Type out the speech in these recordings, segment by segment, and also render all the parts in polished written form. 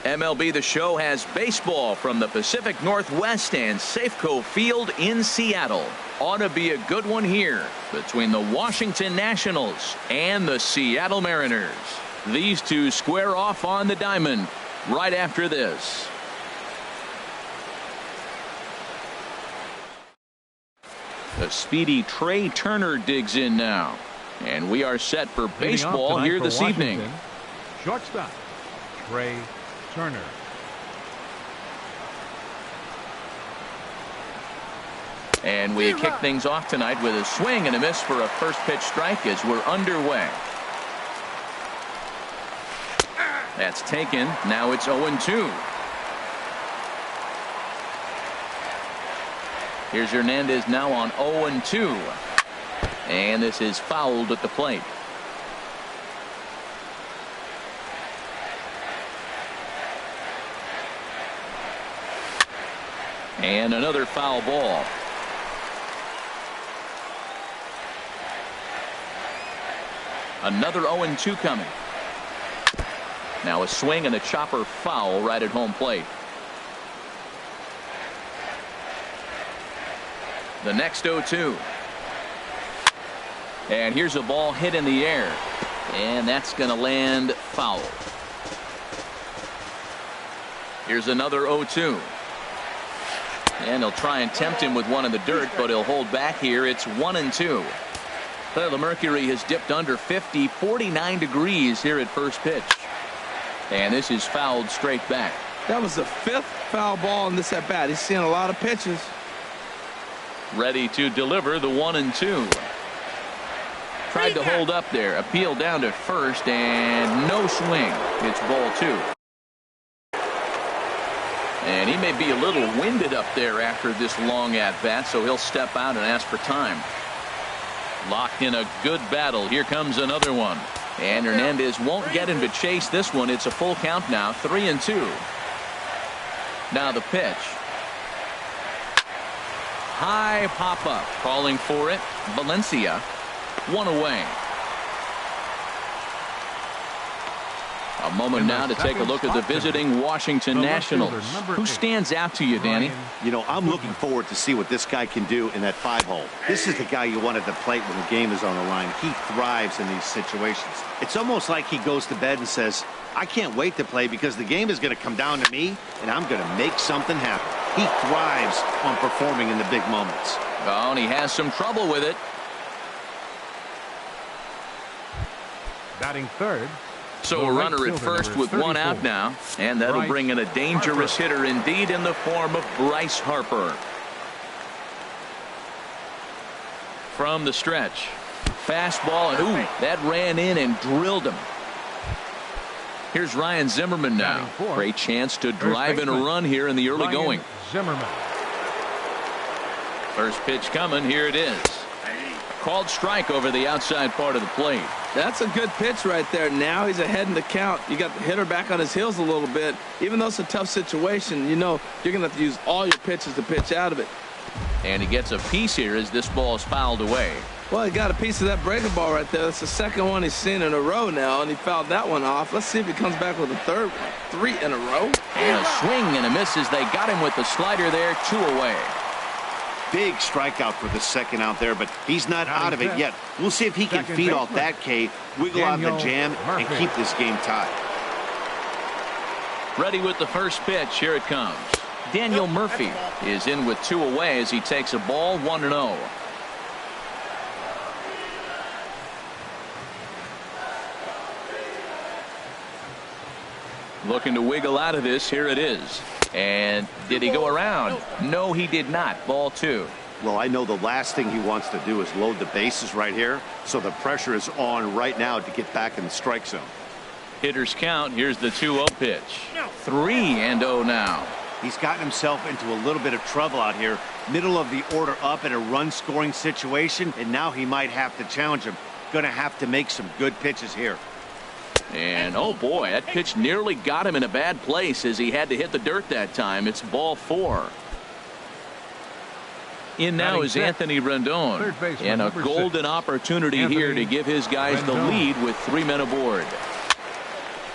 MLB The Show has baseball from the Pacific Northwest and Safeco Field in Seattle. Ought to be a good one here between the Washington Nationals and the Seattle Mariners. These two square off on the diamond right after this. The speedy Trey Turner digs in now. And we are set for baseball here this evening. Shortstop, Trey Turner. And we kick things off tonight with a swing and a miss for a first pitch strike as we're underway. That's taken. Now it's 0-2. Here's Hernandez now on 0-2. And this is fouled at the plate. And another foul ball. Another 0-2 coming. Now a swing and a chopper foul right at home plate. The next 0-2. And here's a ball hit in the air. And that's going to land foul. Here's another 0-2. And he'll try and tempt him with one in the dirt, but he'll hold back here. It's 1-2. Well, the mercury has dipped under 50, 49 degrees here at first pitch. And this is fouled straight back. That was the 5th foul ball in this at bat. He's seeing a lot of pitches. Ready to deliver the 1-2. Tried to hold up there. Appeal down to first and no swing. It's ball 2. And he may be a little winded up there after this long at bat, so he'll step out and ask for time. Locked in a good battle. Here comes another one. And Hernandez won't get him to chase this one. It's a full count now. 3-2. Now the pitch. High pop up. Calling for it. Valencia. One away. A moment now to take a look at the visiting Washington Nationals. Who stands out to you, Danny? You know, I'm looking forward to see what this guy can do in that 5-hole. This is the guy you want at the plate when the game is on the line. He thrives in these situations. It's almost like he goes to bed and says, I can't wait to play because the game is going to come down to me and I'm going to make something happen. He thrives on performing in the big moments. Oh, and he has some trouble with it. Batting third. So a runner at first with 1 out now, and that'll bring in a dangerous hitter indeed in the form of Bryce Harper. From the stretch, fastball, and ooh, that ran in and drilled him. Here's Ryan Zimmerman now. Great chance to drive in a run here in the early going. Zimmerman. First pitch coming. Here it is. Called strike over the outside part of the plate. That's a good pitch right there. Now he's ahead in the count. You got the hitter back on his heels a little bit. Even though it's a tough situation, you know you're going to have to use all your pitches to pitch out of it. And he gets a piece here as this ball is fouled away. Well, he got a piece of that breaking ball right there. That's the second one he's seen in a row now, and he fouled that one off. Let's see if he comes back with a third one. 3 in a row. And a swing and a miss as they got him with the slider there. 2 away. Big strikeout for the second out there, but he's not out of it yet. We'll see if he can feed off that K, wiggle out the jam, and keep this game tied. Ready with the first pitch. Here it comes. Daniel Murphy is in with 2 away as he takes a ball 1-0. Looking to wiggle out of this. Here it is. And did he go around? No, he did not. Ball 2. Well, I know the last thing he wants to do is load the bases right here, so the pressure is on right now to get back in the strike zone. Hitters count. Here's the 2-0 pitch. 3-0 now. He's gotten himself into a little bit of trouble out here. Middle of the order up in a run-scoring situation, and now he might have to challenge him. Going to have to make some good pitches here. And oh boy, that pitch nearly got him in a bad place as he had to hit the dirt that time. It's ball 4. In now is Anthony Rendon, and a golden opportunity here to give his guys the lead with 3 men aboard.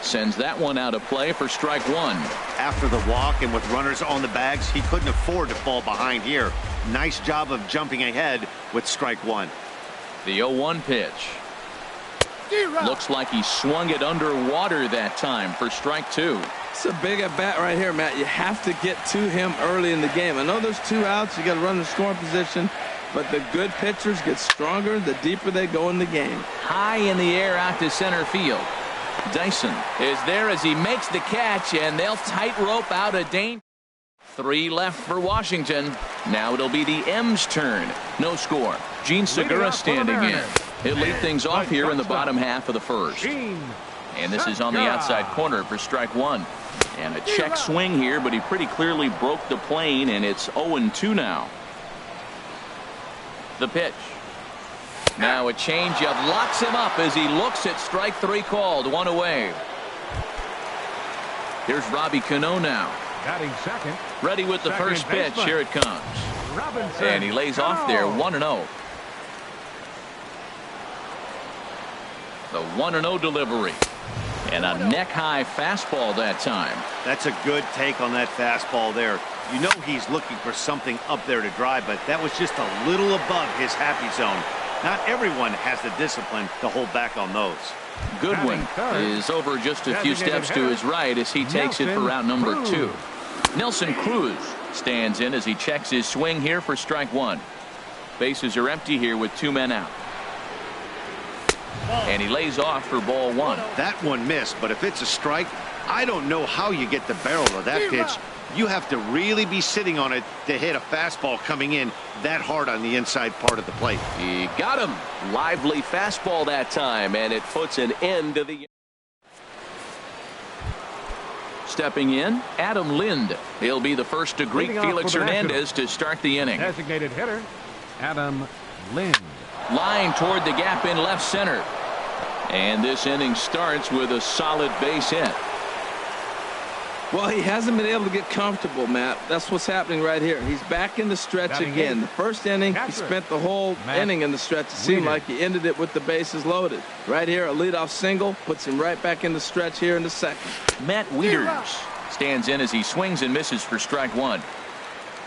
Sends that one out of play for strike one. After the walk and with runners on the bags, he couldn't afford to fall behind here. Nice job of jumping ahead with strike one. The 0-1 pitch. Looks like he swung it underwater that time for strike two. It's a big at bat right here, Matt. You have to get to him early in the game. I know there's 2 outs. You got to run the scoring position, but the good pitchers get stronger the deeper they go in the game. High in the air out to center field. Dyson is there as he makes the catch, and they'll tightrope out a danger. 3 left for Washington. Now it'll be the M's turn. No score. Gene Segura standing in. He'll lead things off here in the bottom half of the first. And this is on the outside corner for strike one. And a check swing here, but he pretty clearly broke the plane, and it's 0-2 now. The pitch. Now a changeup locks him up as he looks at strike three called. 1 away. Here's Robbie Cano now. Batting second. Ready with the first pitch. baseman. Here it comes. Robinson. And he lays off there. 1-0. The 1-0 delivery. And a neck-high fastball that time. That's a good take on that fastball there. You know he's looking for something up there to drive, but that was just a little above his happy zone. Not everyone has the discipline to hold back on those. Goodwin is over just a few steps to his right as he takes it for route number 2. Nelson Cruz stands in as he checks his swing here for strike one. Bases are empty here with 2 men out. And he lays off for ball one. That one missed, but if it's a strike, I don't know how you get the barrel of that pitch. You have to really be sitting on it to hit a fastball coming in that hard on the inside part of the plate. He got him. Lively fastball that time, and it puts an end to the. Stepping in, Adam Lind. He'll be the first to greet Felix Hernandez to start the inning. Designated hitter, Adam Lind. Line toward the gap in left center. And this inning starts with a solid base hit. Well, he hasn't been able to get comfortable, Matt. That's what's happening right here. He's back in the stretch again. The first inning, he spent the whole inning in the stretch. It seemed like he ended it with the bases loaded. Right here, a leadoff single puts him right back in the stretch here in the second. Matt Wieters stands in as he swings and misses for strike one.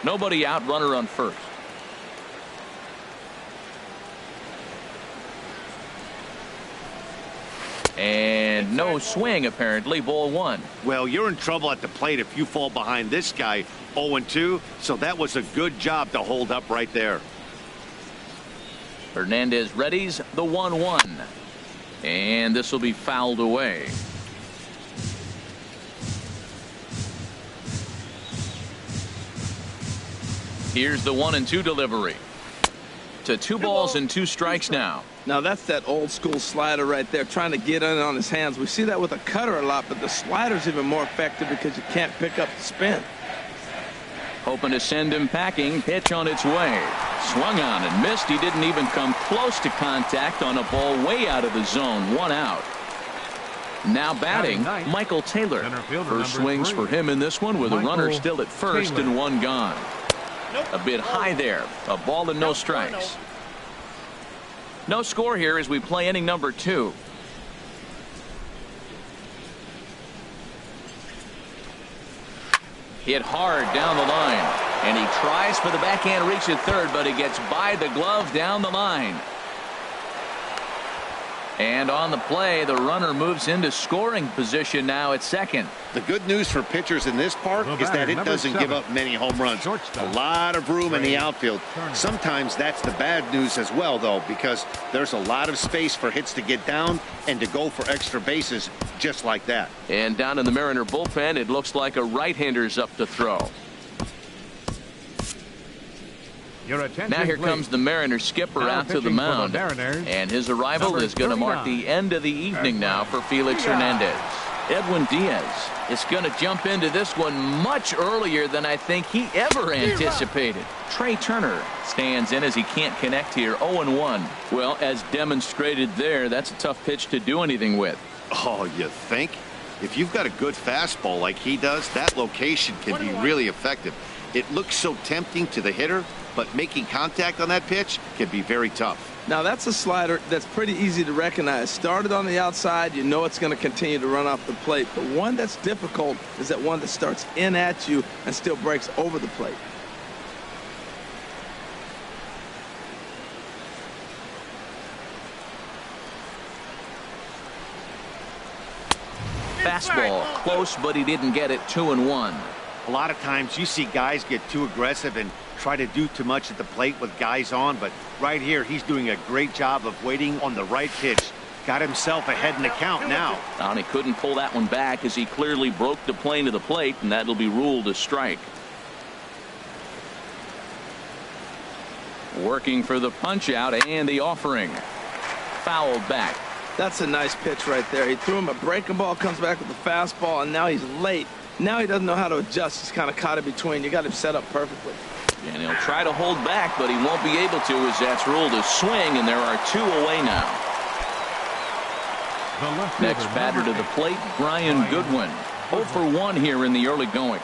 Nobody out, runner on first. And no swing, apparently. Ball one. Well, you're in trouble at the plate if you fall behind this guy 0-2, so that was a good job to hold up right there. Hernandez readies the 1-1. And this will be fouled away. Here's the 1-2 delivery. To 2 balls and 2 strikes now. Now that's that old school slider right there, trying to get in on his hands. We see that with a cutter a lot, but the slider's even more effective because you can't pick up the spin. Hoping to send him packing. Pitch on its way. Swung on and missed. He didn't even come close to contact on a ball way out of the zone. 1 out. Now batting, Michael Taylor. First swings for him in this one with a runner still at first and 1 gone. A bit high there. A ball and no strikes. No score here as we play inning number 2. Hit hard down the line. And he tries for the backhand reach at third, but he gets by the glove down the line. And on the play, the runner moves into scoring position now at second. The good news for pitchers in this park is that it doesn't give up many home runs. A lot of room in the outfield. Sometimes that's the bad news as well, though, because there's a lot of space for hits to get down and to go for extra bases just like that. And down in the Mariner bullpen, it looks like a right-hander's up to throw. Now here comes the Mariner skipper out to the mound. And his arrival is going to mark the end of the evening now for Felix Hernandez. Edwin Diaz is going to jump into this one much earlier than I think he ever anticipated. Trey Turner stands in as he can't connect here. 0-1. Well, as demonstrated there, that's a tough pitch to do anything with. Oh, you think? If you've got a good fastball like he does, that location can be really effective. It looks so tempting to the hitter, but making contact on that pitch can be very tough. Now that's a slider that's pretty easy to recognize. Started on the outside, you know it's going to continue to run off the plate. But one that's difficult is that one that starts in at you and still breaks over the plate. Fastball close, but he didn't get it. 2-1. A lot of times you see guys get too aggressive and try to do too much at the plate with guys on, but right here he's doing a great job of waiting on the right pitch. Got himself ahead in the count now. And he couldn't pull that one back as he clearly broke the plane to the plate, and that'll be ruled a strike. Working for the punch out and the offering. Fouled back. That's a nice pitch right there. He threw him a breaking ball, comes back with the fastball, and now he's late. Now he doesn't know how to adjust. He's kind of caught in between. You got him set up perfectly. And he'll try to hold back, but he won't be able to as that's ruled a swing, and there are 2 away now. Next batter to the plate, Brian Goodwin. 0 for 1 here in the early going.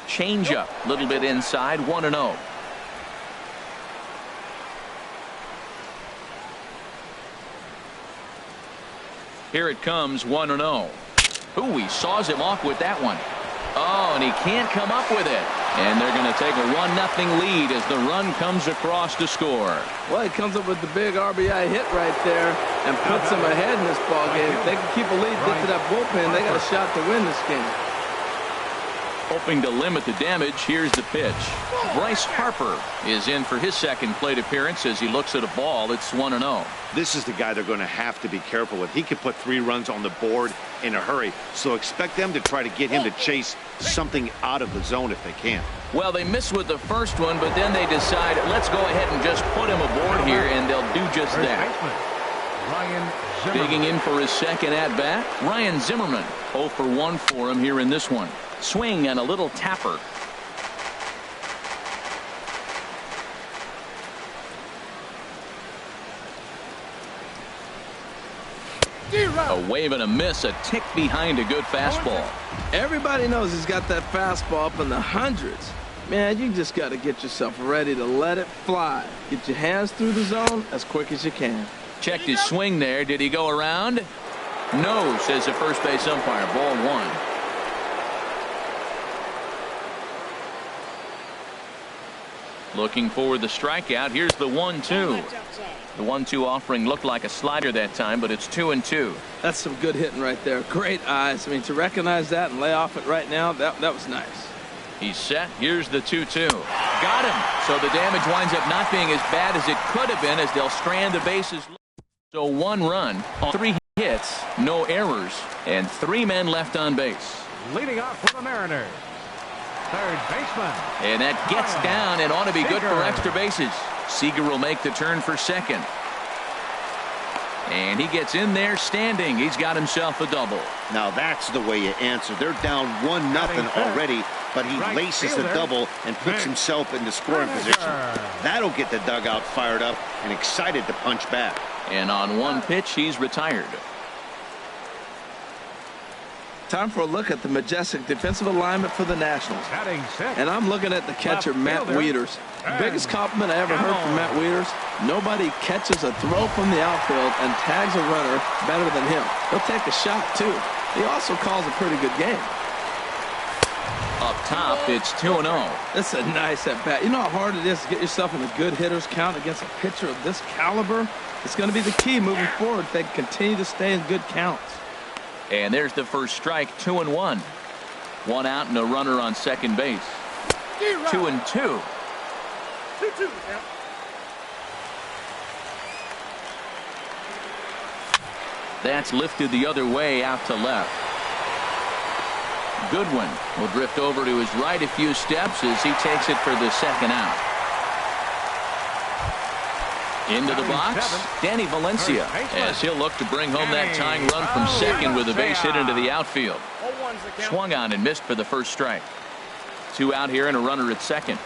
Changeup, a little bit inside, 1-0. Here it comes, 1-0. Ooh, he saws him off with that one. Oh, and he can't come up with it. And they're going to take a 1-0 lead as the run comes across to score. Well, he comes up with the big RBI hit right there and puts them ahead in this ball game. If they can keep a lead, get to that bullpen, they got a shot to win this game. Hoping to limit the damage, here's the pitch. Bryce Harper is in for his second plate appearance as he looks at a ball. It's 1-0. This is the guy they're going to have to be careful with. He could put 3 runs on the board in a hurry, so expect them to try to get him to chase something out of the zone if they can. Well, they missed with the first one, but then they decide, let's go ahead and just put him aboard here, and they'll do just that. Digging in for his second at-bat, Ryan Zimmerman. 0 for 1 for him here in this one. Swing and a little tapper. A wave and a miss, a tick behind a good fastball. Everybody knows he's got that fastball up in the hundreds. Man, you just got to get yourself ready to let it fly. Get your hands through the zone as quick as you can. Checked his swing there. Did he go around? No, says the first base umpire. Ball 1. Looking for the strikeout. Here's the 1-2. The 1-2 offering looked like a slider that time, but it's 2-2. That's some good hitting right there. Great eyes. I mean, to recognize that and lay off it right now, that was nice. He's set. Here's the 2-2. Got him. So the damage winds up not being as bad as it could have been as they'll strand the bases. So 1 run on 3 hits, no errors, and 3 men left on base. Leading off for the Mariners, third baseman. And that gets down and ought to be good for extra bases. Seager will make the turn for second. And he gets in there standing. He's got himself a double. Now that's the way you answer. They're down 1-0 already, but he laces the double and puts himself in the scoring position. That'll get the dugout fired up and excited to punch back. And on 1 pitch, he's retired. Time for a look at the majestic defensive alignment for the Nationals. And I'm looking at the catcher, Matt Wieters. The biggest compliment I ever heard from Matt Wieters, nobody catches a throw from the outfield and tags a runner better than him. He'll take a shot, too. He also calls a pretty good game. Up top, it's 2-0. That's a nice at-bat. You know how hard it is to get yourself in a good hitter's count against a pitcher of this caliber? It's going to be the key moving forward if they can continue to stay in good counts. And there's the first strike, 2-1. 1 out and a runner on second base. 2-2. That's lifted the other way out to left. Goodwin will drift over to his right a few steps as he takes it for the second out. Into the box, Danny Valencia, as he'll look to bring home that tying run from second with a base hit into the outfield. Swung on and missed for the first strike. 2 out here and a runner at second.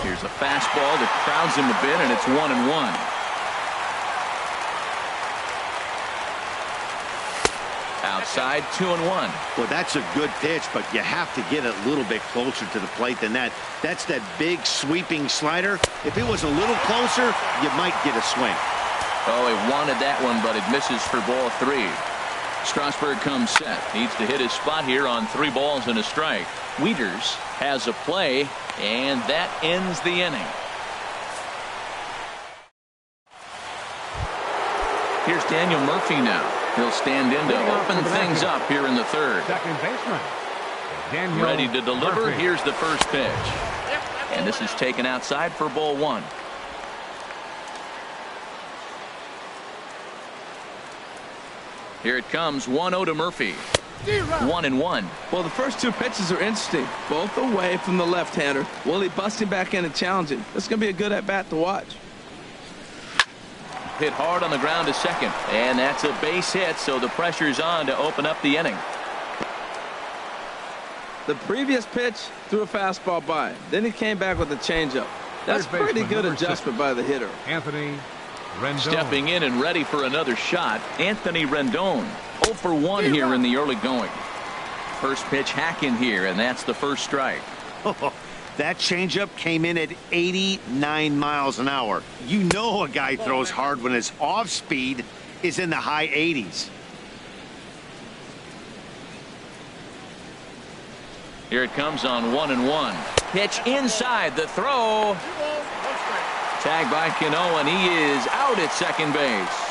Here's a fastball that crowds him a bit, and it's 1-1. outside, 2-1. Well, that's a good pitch, but you have to get it a little bit closer to the plate than that. That's that big sweeping slider. If it was a little closer, you might get a swing. Oh, he wanted that one, but it misses for ball 3. Strasburg comes set. Needs to hit his spot here on 3 balls and a strike. Wieters has a play, and that ends the inning. Here's Daniel Murphy now. He'll stand in to open things up here in the 3rd. Second baseman. Daniel Ready to deliver. Murphy. Here's the first pitch. And this is taken outside for ball 1. Here it comes, 1-0 to Murphy. 1-1. Well, the first 2 pitches are interesting. Both away from the left-hander. Willie busting back in and challenging. This is going to be a good at-bat to watch. Hit hard on the ground to second. And that's a base hit, so the pressure's on to open up the inning. The previous pitch threw a fastball by. Then he came back with a changeup. That's pretty good adjustment by the hitter. Anthony Rendon. Stepping in and ready for another shot, Anthony Rendon. 0 for 1 here in the early going. First pitch hacking here, and that's the first strike. That changeup came in at 89 miles an hour. You know a guy throws hard when his off speed is in the high 80s. Here it comes on 1-1. Pitch inside the throw. Tagged by Cano, and he is out at second base.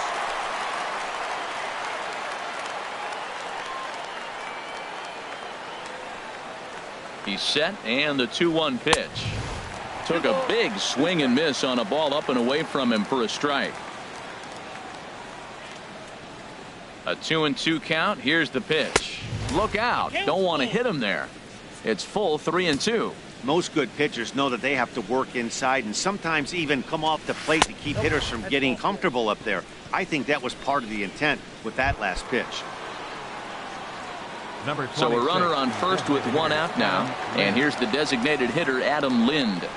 He's set, and the 2-1 pitch. Took a big swing and miss on a ball up and away from him for a strike. A 2-2 count. Here's the pitch. Look out. Don't want to hit him there. It's full 3-2. Most good pitchers know that they have to work inside and sometimes even come off the plate to keep hitters from getting comfortable up there. I think that was part of the intent with that last pitch. So a runner on first with 1 out now. And here's the designated hitter, Adam Lind.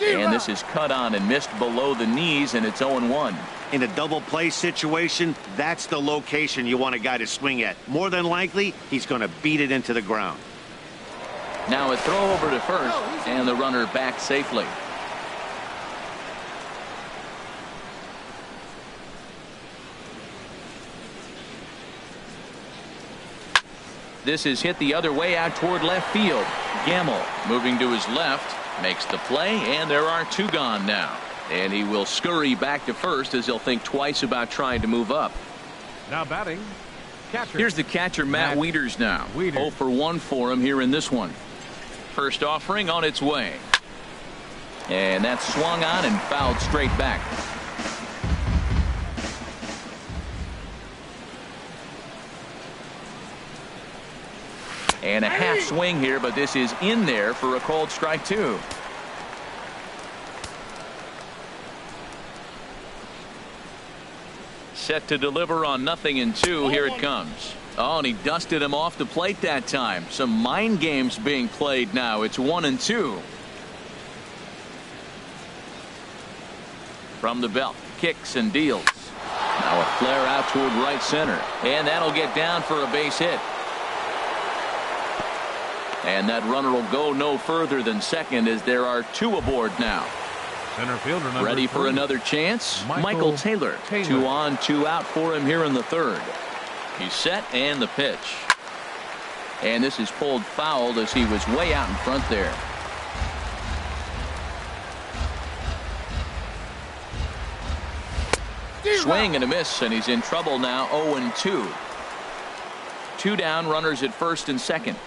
And this is cut on and missed below the knees, and it's 0-1. In a double play situation, that's the location you want a guy to swing at. More than likely, he's going to beat it into the ground. Now a throw over to first, and the runner back safely. This is hit the other way out toward left field. Gamble moving to his left, makes the play, and there are 2 gone now. And he will scurry back to first as he'll think twice about trying to move up. Now batting, catcher. Here's the catcher, Matt Wieters now. 0 for 1 for him here in this one. First offering on its way. And that's swung on and fouled straight back. And a half swing here, but this is in there for a called strike 2. Set to deliver on 0-2. Here it comes. Oh, and he dusted him off the plate that time. Some mind games being played now. It's 1-2. From the belt, kicks and deals. Now a flare out toward right center. And that'll get down for a base hit. And that runner will go no further than second as there are 2 aboard now. Center fielder number ready for 3. another chance. Michael Taylor. 2 on, 2 out for him here in the 3rd. He's set, and the pitch. And this is pulled foul as he was way out in front there. Swing and a miss, and he's in trouble now. 0-2. 2 down, runners at first and second.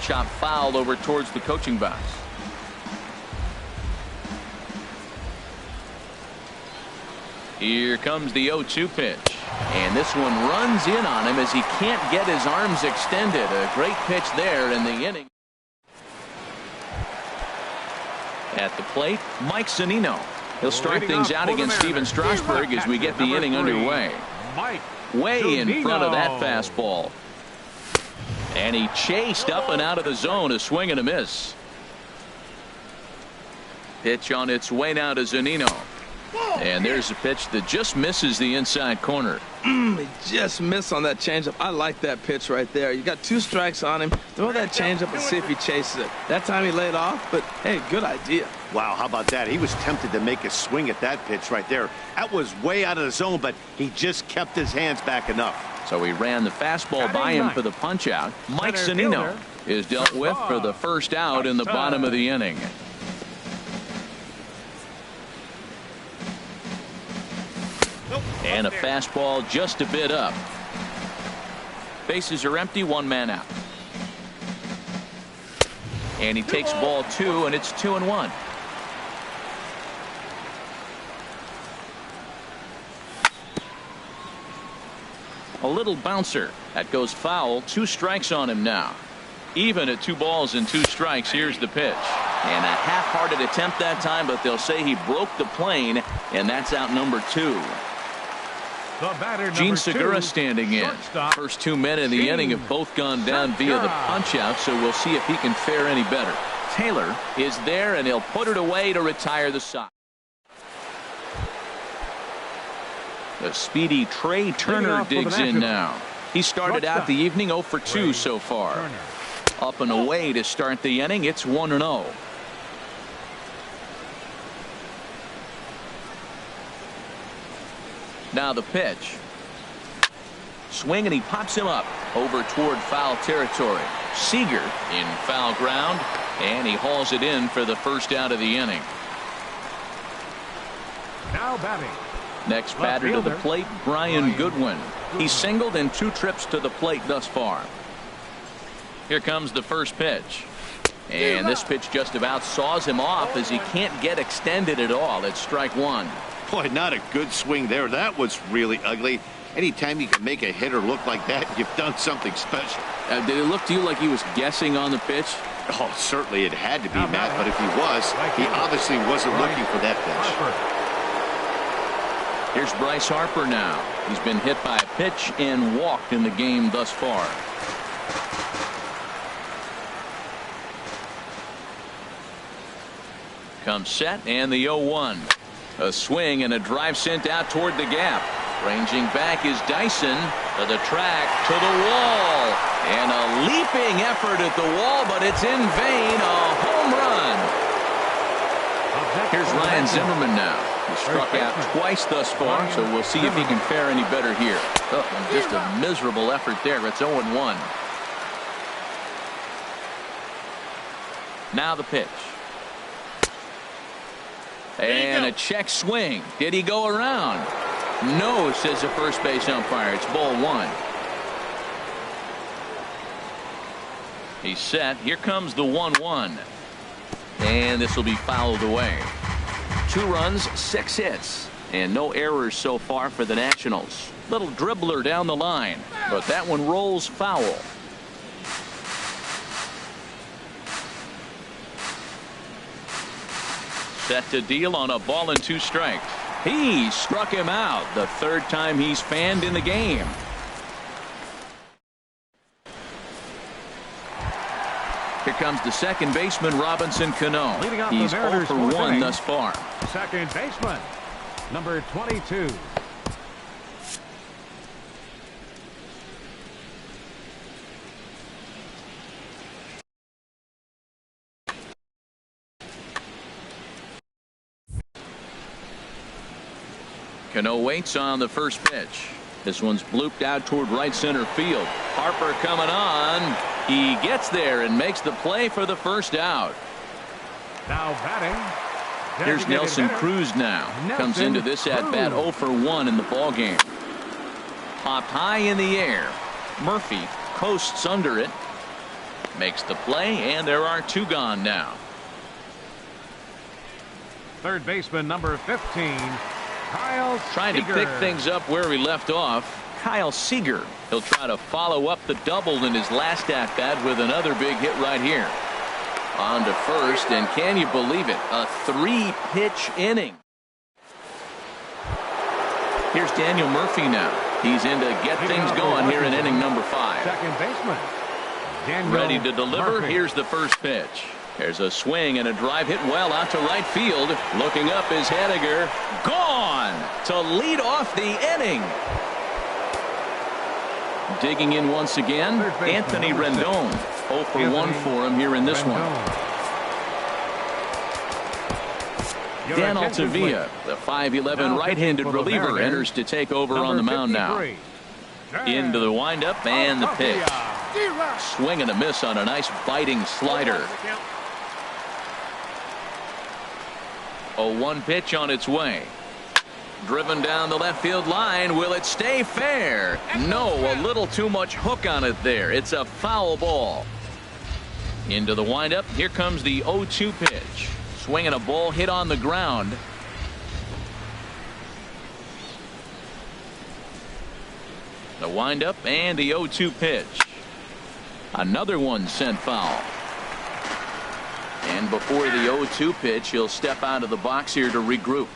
Chop fouled over towards the coaching box. Here comes the 0-2 pitch. And this one runs in on him as he can't get his arms extended. A great pitch there in the inning. At the plate, Mike Zunino. He'll start things out against Steven Strasburg as we get the inning underway. Way in front of that fastball. And he chased up and out of the zone, a swing and a miss. Pitch on its way now to Zunino. And there's a pitch that just misses the inside corner. He just missed on that changeup. I like that pitch right there. You got 2 strikes on him. Throw that changeup and see if he chases it. That time he laid off, but hey, good idea. Wow, how about that? He was tempted to make a swing at that pitch right there. That was way out of the zone, but he just kept his hands back enough. So he ran the fastball by him for the punch out. Mike Zunino is dealt with for the first out in the bottom of the inning. And a fastball just a bit up. Bases are empty, 1 man out. And he takes ball 2, and it's 2-1. A little bouncer. That goes foul. 2 strikes on him now. Even at 2 balls and 2 strikes, here's the pitch. And a half-hearted attempt that time, but they'll say he broke the plane, and that's out number 2. Gene Segura standing in. First 2 men in the inning have both gone down via the punch-out, so we'll see if he can fare any better. Taylor is there, and he'll put it away to retire the side. The speedy Trey Turner digs in now. He started out the evening 0 for 2 so far. Up and away to start the inning. It's 1-0. Now the pitch. Swing, and he pops him up over toward foul territory. Seager in foul ground, and he hauls it in for the first out of the inning. Now batting. Next batter to the plate, Brian Goodwin. He's singled in 2 trips to the plate thus far. Here comes the first pitch. And this pitch just about saws him off as he can't get extended at all. It's strike 1. Boy, not a good swing there. That was really ugly. Anytime you can make a hitter look like that, you've done something special. Did it look to you like he was guessing on the pitch? Oh, certainly it had to be, Matt, but if he was, he obviously wasn't looking for that pitch. Here's Bryce Harper now. He's been hit by a pitch and walked in the game thus far. Comes set, and the 0-1. A swing and a drive sent out toward the gap. Ranging back is Dyson to the track, to the wall, and a leaping effort at the wall, but it's in vain. A home run. Here's Ryan Zimmerman now. He struck out twice thus far, so we'll see if he can fare any better here. Oh, just a miserable effort there. It's 0-1. Now the pitch. And a check swing. Did he go around? No, says the first base umpire. It's ball 1. He's set. Here comes the 1-1. And this will be fouled away. 2 runs, 6 hits, and no errors so far for the Nationals. Little dribbler down the line, but that one rolls foul. Set to deal on a ball and 2 strikes. He struck him out, the 3rd time he's fanned in the game. Here comes the second baseman, Robinson Cano. He's 0 for 1 thus far. Second baseman, number 22. Cano waits on the first pitch. This one's blooped out toward right center field. Harper coming on. He gets there and makes the play for the first out. Now batting. Here's Nelson Cruz now. Comes into this at bat 0 for 1 in the ball game. Popped high in the air. Murphy coasts under it. Makes the play, and there are 2 gone now. Third baseman, number 15. Kyle Trying to pick things up where he left off. Kyle Seager. He'll try to follow up the double in his last at-bat with another big hit right here. On to first, and can you believe it? A 3-pitch inning. Here's Daniel Murphy now. He's in to get things going here in inning number 5. Second baseman. Daniel Ready to deliver. Murphy. Here's the first pitch. There's a swing and a drive hit well out to right field. Looking up is Henniger. Gone to lead off the inning. Digging in once again, Anthony Rendon. 0 for 1 for him here in this one. Dan Altavilla, the 5'11" right-handed reliever, enters to take over on the mound now. Into the windup and the pitch. Swing and a miss on a nice biting slider. 0-1 pitch on its way. Driven down the left field line. Will it stay fair? No, a little too much hook on it there. It's a foul ball. Into the windup. Here comes the 0-2 pitch. Swinging a ball hit on the ground. The windup and the 0-2 pitch. Another one sent foul. And before the 0-2 pitch, he'll step out of the box here to regroup.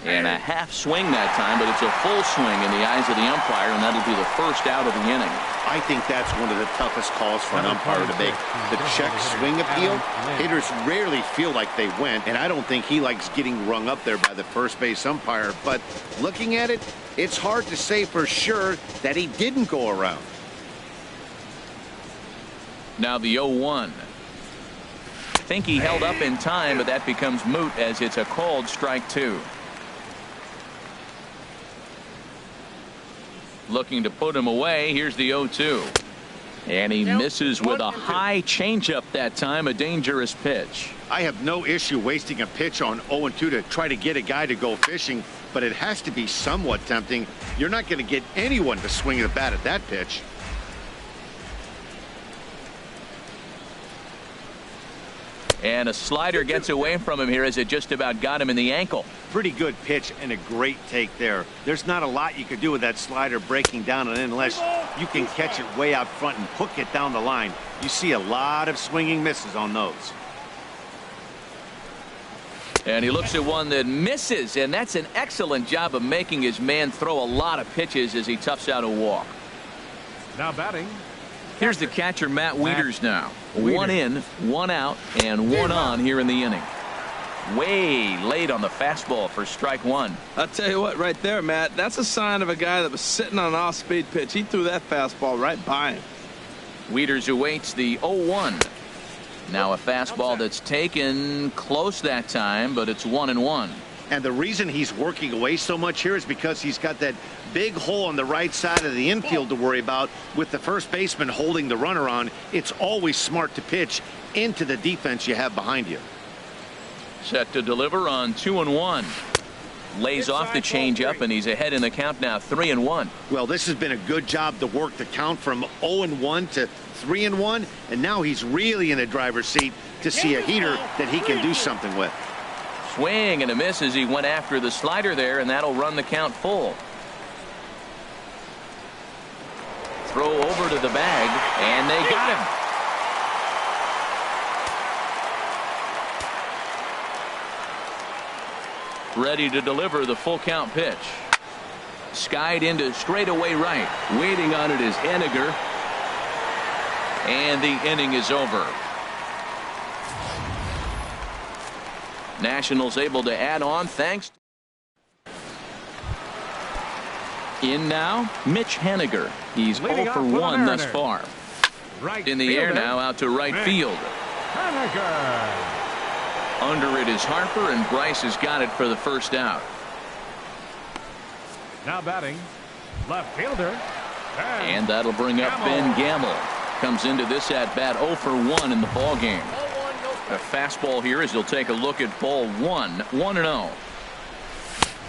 And a half swing that time, but it's a full swing in the eyes of the umpire, and that'll be the first out of the inning. I think that's one of the toughest calls for an umpire to make. The check swing appeal, hitters rarely feel like they went, and I don't think he likes getting rung up there by the first base umpire. But looking at it, it's hard to say for sure that he didn't go around. Now the 0-1. I think he held up in time, but that becomes moot as it's a called strike 2. Looking to put him away. Here's the 0-2. And he misses with a high changeup that time. A dangerous pitch. I have no issue wasting a pitch on 0-2 to try to get a guy to go fishing, but it has to be somewhat tempting. You're not going to get anyone to swing the bat at that pitch. And a slider gets away from him here as it just about got him in the ankle. Pretty good pitch and a great take there. There's not a lot you could do with that slider breaking down and in unless you can catch it way out front and hook it down the line. You see a lot of swinging misses on those. And he looks at one that misses, and that's an excellent job of making his man throw a lot of pitches as he toughs out a walk. Now batting. Here's the catcher, Matt Wieters now. 1 in, 1 out, and 1 on here in the inning. Way late on the fastball for strike 1. I'll tell you what, right there, Matt, that's a sign of a guy that was sitting on an off-speed pitch. He threw that fastball right by him. Wieters awaits the 0-1. Now a fastball that's taken close that time, but it's 1-1. And the reason he's working away so much here is because he's got that big hole on the right side of the infield to worry about. With the first baseman holding the runner on, it's always smart to pitch into the defense you have behind you. Set to deliver on 2-1. Lays off the changeup, and he's ahead in the count now, 3-1. Well, this has been a good job to work the count from 0-1 to 3-1, and now he's really in the driver's seat to see a heater that he can do something with. Swing and a miss as he went after the slider there, and that'll run the count full. Throw over to the bag, and they got him. Ready to deliver the full count pitch. Skied into straightaway right. Waiting on it is Henniger. And the inning is over. Nationals able to add on thanks. In now, Mitch Henniger. He's 0 for 1 thus far. In the air now, out to right field. Under it is Harper, and Bryce has got it for the first out. Now batting, left fielder. And that'll bring up Ben Gamble. Comes into this at bat 0 for 1 in the ball game. A fastball here as he'll take a look at ball 1, 1-0.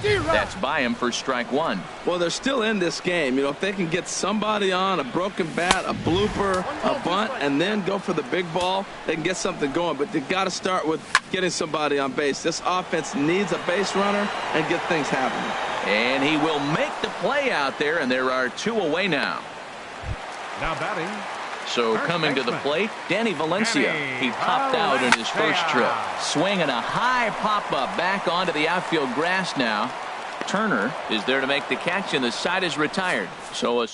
That's by him for strike 1. Well, they're still in this game. You know, if they can get somebody on a broken bat, a blooper, a bunt, and then go for the big ball, they can get something going. But they've got to start with getting somebody on base. This offense needs a base runner and get things happening. And he will make the play out there, and there are 2 away now. Now batting. So coming to the plate, Danny Valencia. He popped out in his first trip. Swinging a high pop-up back onto the outfield grass now. Turner is there to make the catch, and the side is retired. So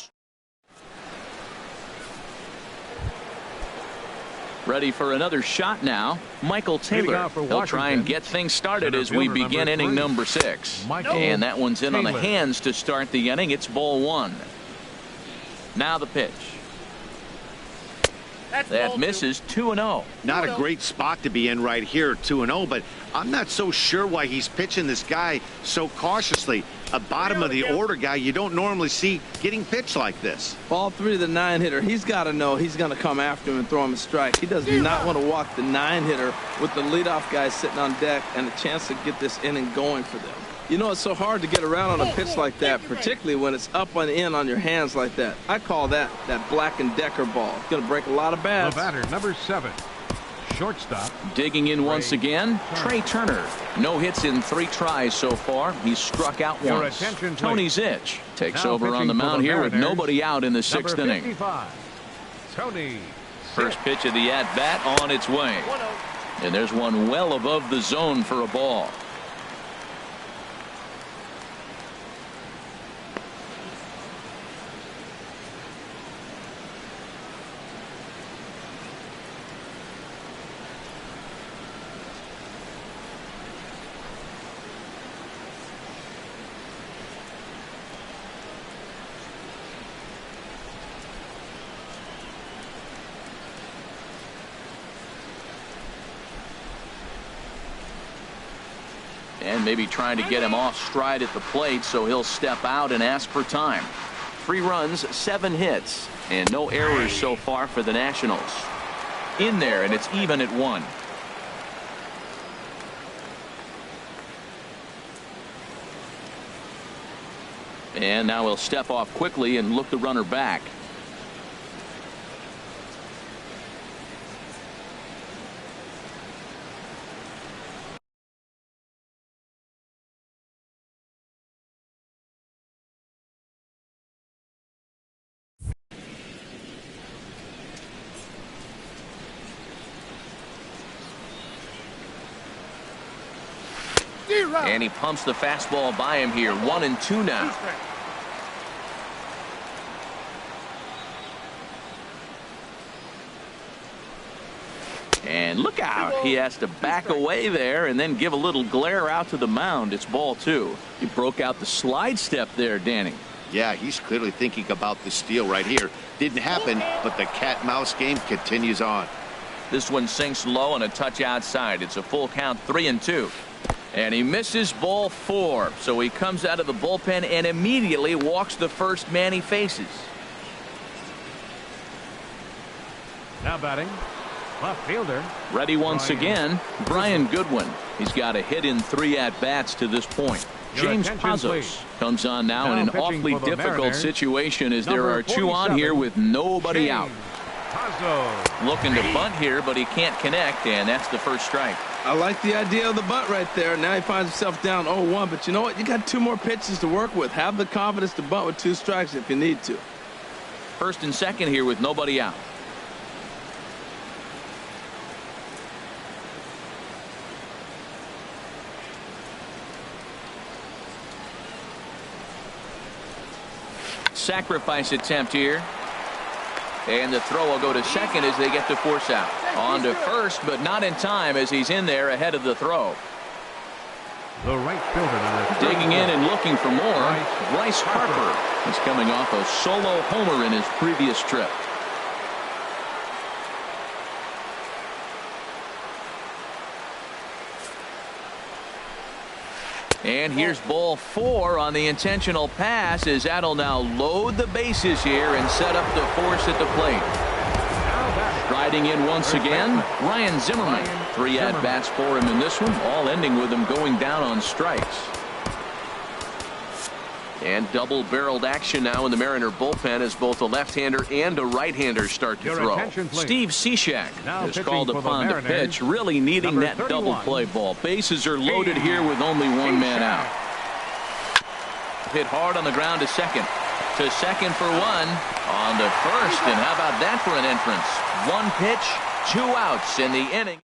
ready for another shot now. Michael Taylor. He'll try and get things started as we begin inning number 6. And that one's in on the hands to start the inning. It's ball 1. Now the pitch. That misses 2-0. Not a great spot to be in right here, 2-0, but I'm not so sure why he's pitching this guy so cautiously. A bottom of the order guy you don't normally see getting pitched like this. Ball 3 to the 9-hitter. He's got to know he's going to come after him and throw him a strike. He does not want to walk the 9-hitter with the leadoff guy sitting on deck and a chance to get this inning going for them. You know, it's so hard to get around on a pitch like that, particularly when it's up and in on your hands like that. I call that Black and Decker ball. It's going to break a lot of bats. The batter, number 7, shortstop. Digging in once again, Trey Turner. No hits in 3 tries so far. He's struck out once. Tony Zitch takes over on the mound here with nobody out in the 6th inning. Tony. First pitch of the at-bat on its way. And there's one well above the zone for a ball. And maybe trying to get him off stride at the plate so he'll step out and ask for time. 3 runs, 7 hits, and no errors so far for the Nationals. In there, and it's even at 1. And now he'll step off quickly and look the runner back. And he pumps the fastball by him here. 1-2 now. And look out. He has to back away there and then give a little glare out to the mound. It's ball 2. He broke out the slide step there, Danny. Yeah, he's clearly thinking about the steal right here. Didn't happen, but the cat-mouse game continues on. This one sinks low and a touch outside. It's a full count, 3-2. And he misses ball 4. So he comes out of the bullpen and immediately walks the first man he faces. Now batting, left fielder. Ready once again, Brian Goodwin. He's got a hit in 3 at-bats to this point. James Pazos comes on now in an awfully difficult situation as there are 2 on here with nobody out. Looking to bunt here, but he can't connect, and that's the first strike. I like the idea of the bunt right there. Now he finds himself down 0-1, but you know what? You got 2 more pitches to work with. Have the confidence to bunt with 2 strikes if you need to. First and second here with nobody out. Sacrifice attempt here. And the throw will go to second as they get the force out. On to first, but not in time as he's in there ahead of the throw. The right fielder. Digging in and looking for more. Bryce Harper is coming off a solo homer in his previous trip. And here's ball 4 on the intentional pass as that'll now load the bases here and set up the force at the plate. Striding in once again, Ryan Zimmerman. 3 at-bats for him in this one, all ending with him going down on strikes. And double-barreled action now in the Mariner bullpen as both a left-hander and a right-hander start to throw. Steve Cishek is called upon to pitch, really needing that double play ball. Bases are loaded here with only 1 man out. Hit hard on the ground to second. To second for 1. On to first, and how about that for an entrance? 1 pitch, 2 outs in the inning.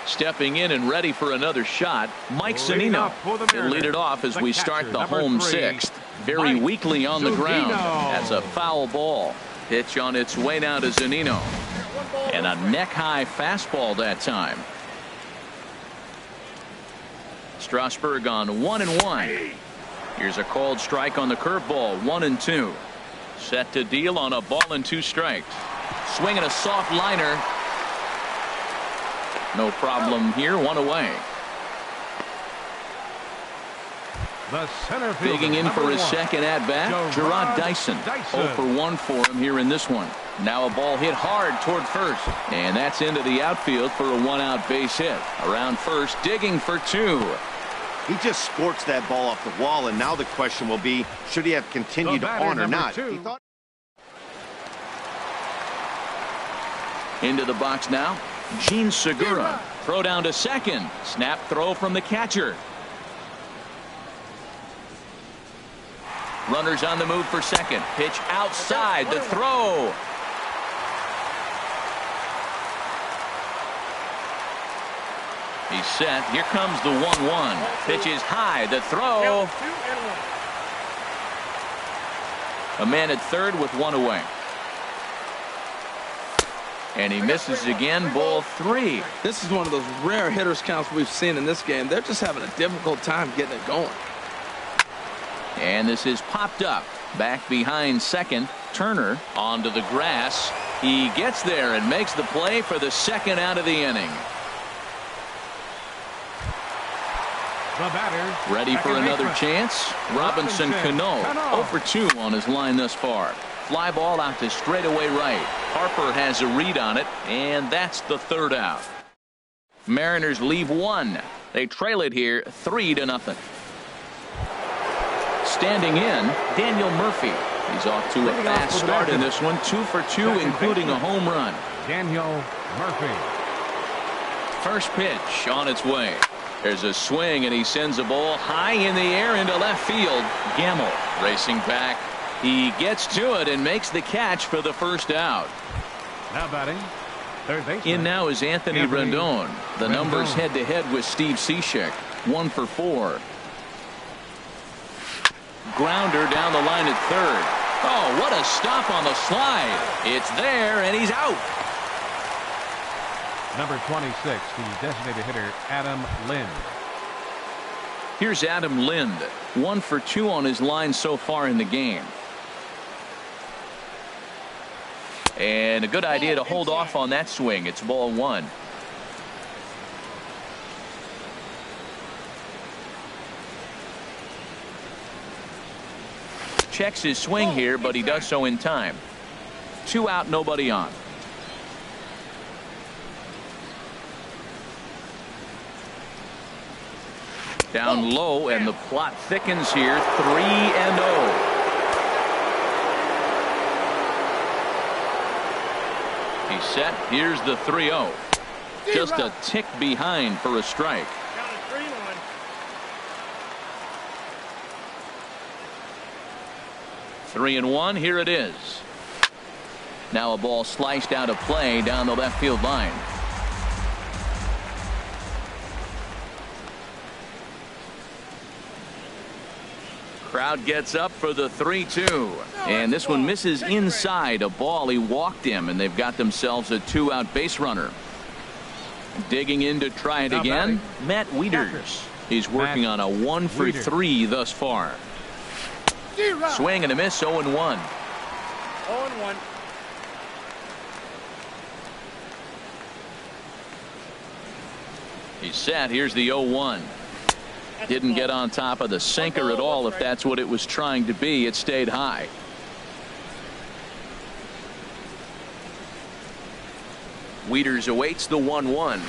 Stepping in and ready for another shot, Mike Zunino. He'll lead it off as we start the home sixth. Very weakly on the ground. That's a foul ball. Pitch on its way now to Zunino. And a neck-high fastball that time. Strasburg on 1-1. Here's a called strike on the curveball, 1-2. Set to deal on a ball and 2 strikes. Swinging a soft liner. No problem here, 1 away. The center fielder, digging in for his second at bat, Gerard Dyson. 0 for 1 for him here in this one. Now a ball hit hard toward first, and that's into the outfield for a 1-out base hit. Around first, digging for 2. He just scorched that ball off the wall, and now the question will be, should he have continued on or not? He thought. Into the box now, Gene Segura. Throw down to second. Snap throw from the catcher. Runners on the move for second. Pitch outside. The throw. He's set. Here comes the 1-1. Pitch is high. The throw. A man at third with 1 away. And he misses again. Ball 3. This is one of those rare hitters counts we've seen in this game. They're just having a difficult time getting it going. And this is popped up. Back behind second. Turner onto the grass. He gets there and makes the play for the second out of the inning. The batter, ready for another chance. Robinson Cano 0 for 2 on his line thus far. Fly ball out to straightaway right. Harper has a read on it, and that's the 3rd out. Mariners leave 1. They trail it here 3-0. Standing in, Daniel Murphy. He's off to a fast start in this one. 2 for 2, including a home run. Daniel Murphy. First pitch on its way. There's a swing, and he sends a ball high in the air into left field. Gamble racing back. He gets to it and makes the catch for the 1st out. Now batting, third baseman. In now is Anthony Rendon. The numbers head-to-head with Steve Cishek. 1 for 4. Grounder down the line at third. Oh, what a stop on the slide. It's there, and he's out. Number 26, the designated hitter, Adam Lind. Here's Adam Lind. 1 for 2 on his line so far in the game. And a good idea to hold off on that swing. It's ball 1. Checks his swing here, but he does so in time. 2 out, nobody on. Down low, and the plot thickens here. 3-0. He's set. Here's the 3-0. Just a tick behind for a strike. 3-1. Here it is. Now a ball sliced out of play down the left field line. Crowd gets up for the 3-2, and this one misses inside a ball. He walked him, and they've got themselves a 2-out base runner. Digging in to try it again, Matt Wieters. He's working on a 1 for 3 thus far. Swing and a miss. 0-1. 0-1. He's set. Here's the 0-1. Didn't get on top of the sinker at all. If that's what it was trying to be, it stayed high. Wieters awaits the 1-1.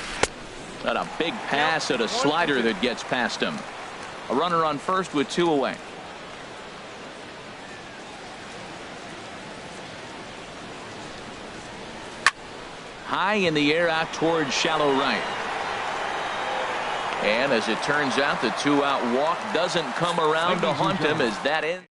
Got a big pass at a slider that gets past him. A runner on first with 2 away. High in the air out towards shallow right. And as it turns out, the 2-out walk doesn't come around to haunt him as that ends.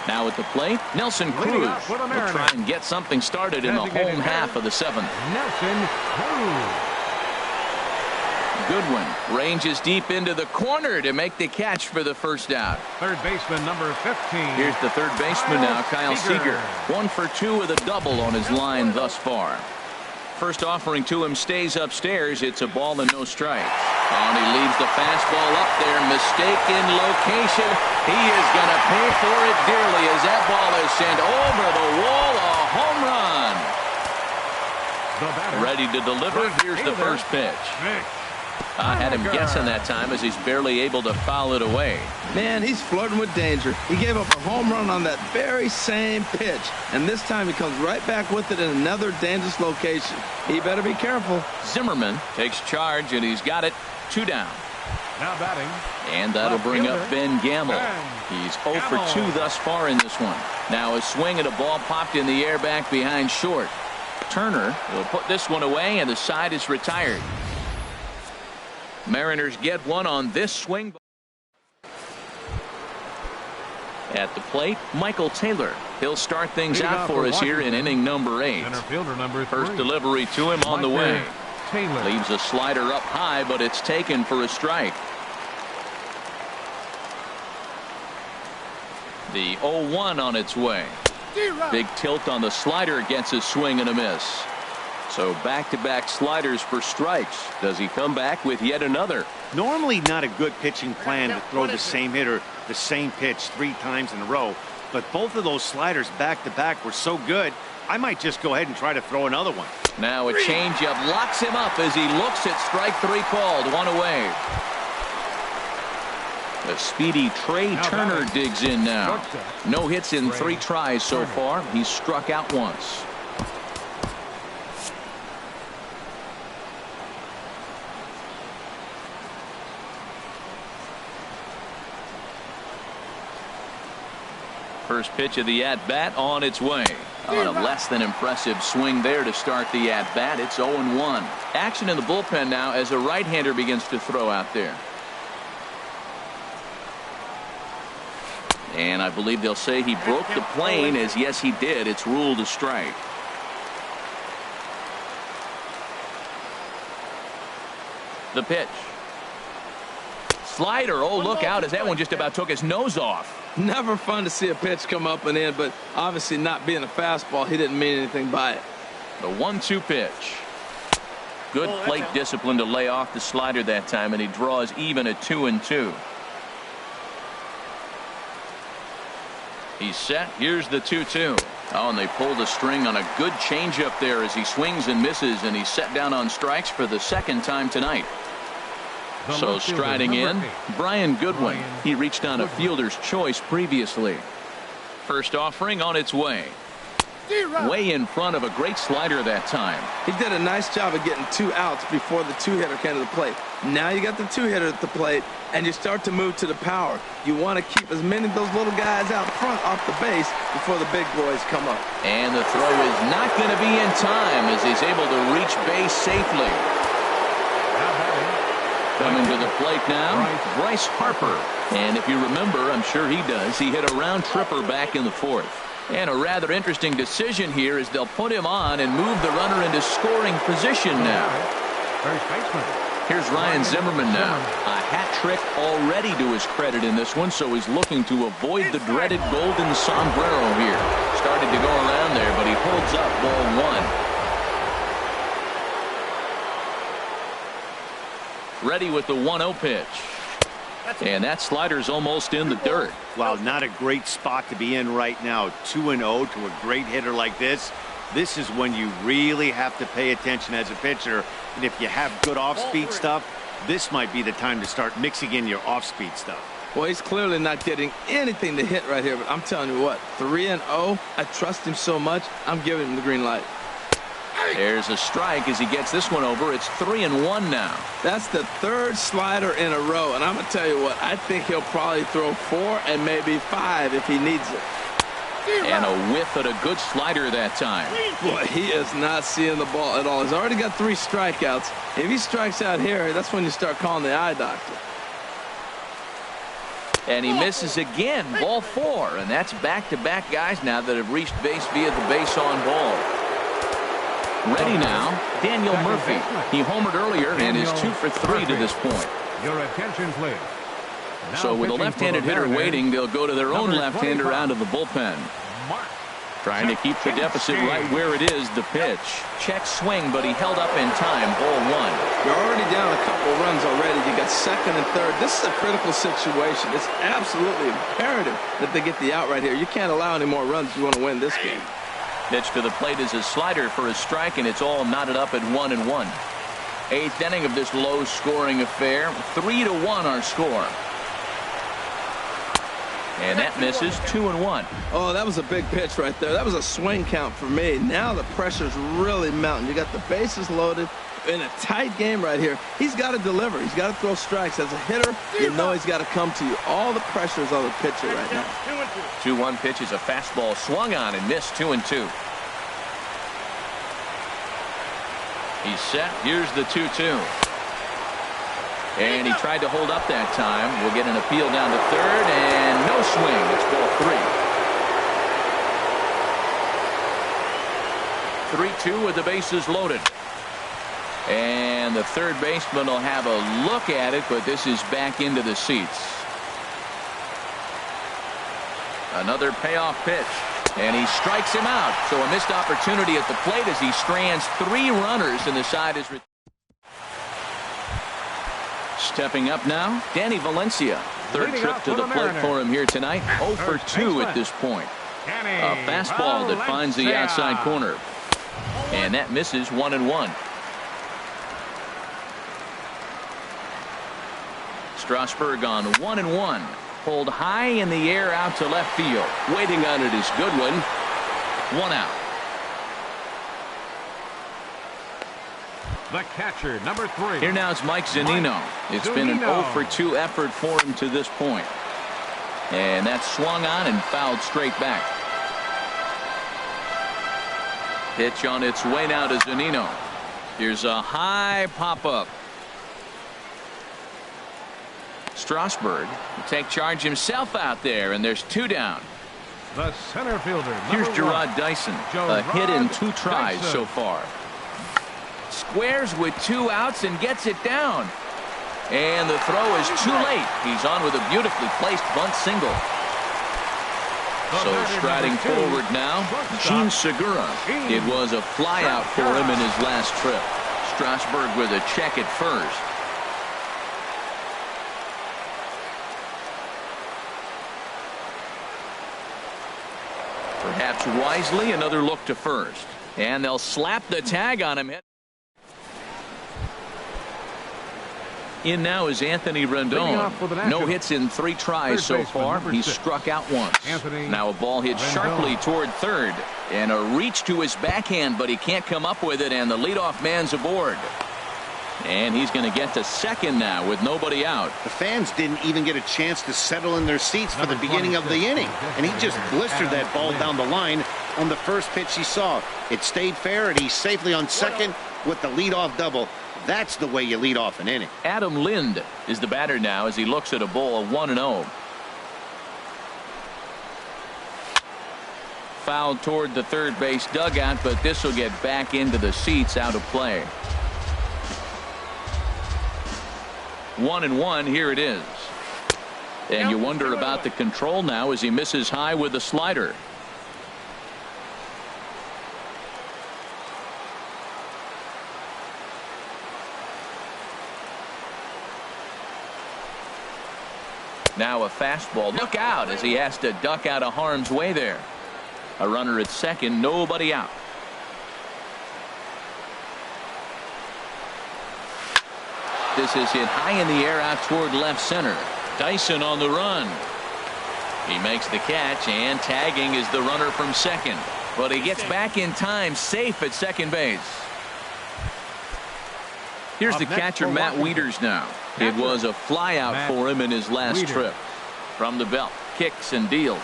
Now at the plate, Nelson Cruz will try and get something started in the home half of the seventh. Nelson Cruz. Goodwin ranges deep into the corner to make the catch for the first out. Third baseman number 15. Here's the third baseman now, Kyle Seager. 1 for 2 with a double on his line thus far. First offering to him stays upstairs. It's a ball and no strikes. And he leaves the fastball up there. Mistaken location. He is going to pay for it dearly as that ball is sent over the wall. A home run. Ready to deliver. Here's the first pitch. I had him guessing that time as he's barely able to foul it away. Man, he's flirting with danger. He gave up a home run on that very same pitch. And this time he comes right back with it in another dangerous location. He better be careful. Zimmerman takes charge, and he's got it. 2 down. Now batting. And that'll bring up Ben Gamble. He's 0 for 2 thus far in this one. Now a swing at a ball popped in the air back behind short. Turner will put this one away, and the side is retired. Mariners get one on this swing. At the plate, Michael Taylor. He'll start things out for us here in inning number 8. Center fielder number 3. First delivery to him on the way. Taylor. Leaves a slider up high, but it's taken for a strike. The 0-1 on its way. Big tilt on the slider gets a swing and a miss. So back-to-back sliders for strikes. Does he come back with yet another? Normally not a good pitching plan to throw the same hitter the same pitch 3 times in a row. But both of those sliders back-to-back were so good, I might just go ahead and try to throw another one. Now a changeup locks him up as he looks at strike 3 called. 1 away. The speedy Trey Turner digs in now. No hits in 3 tries so far. He's struck out once. First pitch of the at-bat on its way. On a less than impressive swing there to start the at-bat. It's 0-1. Action in the bullpen now as a right-hander begins to throw out there. And I believe they'll say he broke the plane, as yes he did. It's ruled a strike. The pitch. Slider. Oh, look out as that one just about took his nose off. Never fun to see a pitch come up and in, but obviously not being a fastball, he didn't mean anything by it. The 1-2 pitch. Good plate discipline to lay off the slider that time, and he draws even at 2-2. He's set. Here's the 2-2. Oh, and they pulled a string on a good changeup there as he swings and misses, and he's set down on strikes for the 2nd time tonight. So striding in, Brian Goodwin. He reached on a fielder's choice previously. First offering on its way. Way in front of a great slider that time. He did a nice job of getting 2 outs before the 2-hitter came to the plate. Now you got the 2-hitter at the plate, and you start to move to the power. You want to keep as many of those little guys out front off the base before the big boys come up. And the throw is not going to be in time as he's able to reach base safely. Coming to the plate now, Bryce Harper. And if you remember, I'm sure he does, he hit a round tripper back in the 4th. And a rather interesting decision here is they'll put him on and move the runner into scoring position now. Here's Ryan Zimmerman now. A hat trick already to his credit in this one, so he's looking to avoid the dreaded golden sombrero here. Started to go around there, but he holds up ball 1. Ready with the 1-0 pitch. And that slider's almost in the dirt. Wow, not a great spot to be in right now. 2-0 to a great hitter like this. This is when you really have to pay attention as a pitcher. And if you have good off-speed stuff, this might be the time to start mixing in your off-speed stuff. Well, he's clearly not getting anything to hit right here, but I'm telling you what, 3-0, I trust him so much, I'm giving him the green light. There's a strike as he gets this one over. It's 3-1 now. That's the 3rd slider in a row, and I'm going to tell you what, I think he'll probably throw 4 and maybe 5 if he needs it. And a whiff at a good slider that time. Boy, he is not seeing the ball at all. He's already got 3 strikeouts. If he strikes out here, that's when you start calling the eye doctor. And he misses again. Ball 4. And that's back-to-back guys now that have reached base via the base on ball. Ready now, Daniel Murphy. He homered earlier and is 2 for 3 to this point. Your attention, please. So with a left-handed hitter waiting, they'll go to their own left-hander out of the bullpen. Trying to keep the deficit right where it is. The pitch. Check swing, but he held up in time. Ball 1. You're already down a couple runs already. You got second and third. This is a critical situation. It's absolutely imperative that they get the out right here. You can't allow any more runs if you want to win this game. Pitch to the plate is a slider for a strike, and it's all knotted up at 1-1. 8th inning of this low-scoring affair. 3-1 our score. And that misses. 2-1. Oh, that was a big pitch right there. That was a swing count for me. Now the pressure's really mounting. You got the bases loaded in a tight game right here. He's got to deliver. He's got to throw strikes. As a hitter, you know he's got to come to you. All the pressure's on the pitcher right now. 2-1 pitch is a fastball swung on and missed. 2-2. He's set. Here's the 2-2. And he tried to hold up that time. We'll get an appeal down to third, and no swing. It's ball 3. 3-2 with the bases loaded. And the third baseman will have a look at it, but this is back into the seats. Another payoff pitch. And he strikes him out. So a missed opportunity at the plate as he strands 3 runners, and the side is... Stepping up now, Danny Valencia. Third trip to the plate for him here tonight. 0 for 2 at this point. A fastball that finds the outside corner. And that misses. 1-1. Strasburg on 1-1. Pulled high in the air out to left field. Waiting on it is Goodwin. 1 out. The catcher, number 3. Here now is Mike Zunino. It's been an 0 for 2 effort for him to this point. And that's swung on and fouled straight back. Pitch on its way now to Zunino. Here's a high pop-up. Strasburg will take charge himself out there, and there's 2 down. The center fielder. Here's Gerard Dyson. A hit in 2 tries so far. Squares with 2 outs and gets it down. And the throw is too late. He's on with a beautifully placed bunt single. So striding forward now, Gene Segura. It was a flyout for him in his last trip. Strasburg with a check at first. Perhaps wisely, another look to first. And they'll slap the tag on him. In now is Anthony Rendon. No hits in 3 tries so far. He's struck out once. Now a ball hit sharply toward third. And a reach to his backhand, but he can't come up with it, and the leadoff man's aboard. And he's going to get to second now with nobody out. The fans didn't even get a chance to settle in their seats for the beginning of the inning. And he just blistered that ball down the line on the first pitch he saw. It stayed fair, and he's safely on second with the leadoff double. That's the way you lead off an inning. Adam Lind is the batter now as he looks at a ball of 1-0. Fouled toward the third base dugout, but this will get back into the seats, out of play. 1-1, here it is. And you wonder about the control now as he misses high with a slider. Now a fastball. Look out as he has to duck out of harm's way there. A runner at second, nobody out. This is hit high in the air out toward left center. Dyson on the run. He makes the catch, and tagging is the runner from second. But he gets back in time, safe at second base. Here's the catcher, Matt Wieters now. It was a flyout for him in his last trip. From the belt, kicks and deals.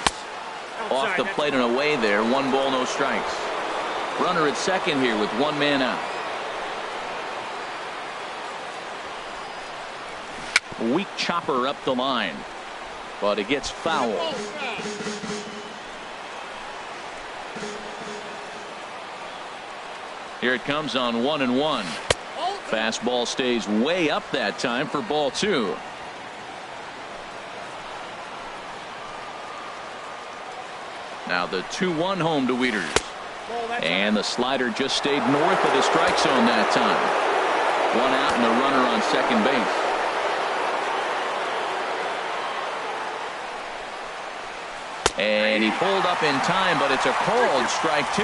Off the plate and away there. 1 ball, no strikes. Runner at second here with 1 man out. Weak chopper up the line. but it gets fouled. Here it comes on 1-1. Fastball stays way up that time for ball 2. Now the 2-1 home to Wieters. And the slider just stayed north of the strike zone that time. 1 out and a runner on second base. And he pulled up in time, but it's a called strike 2.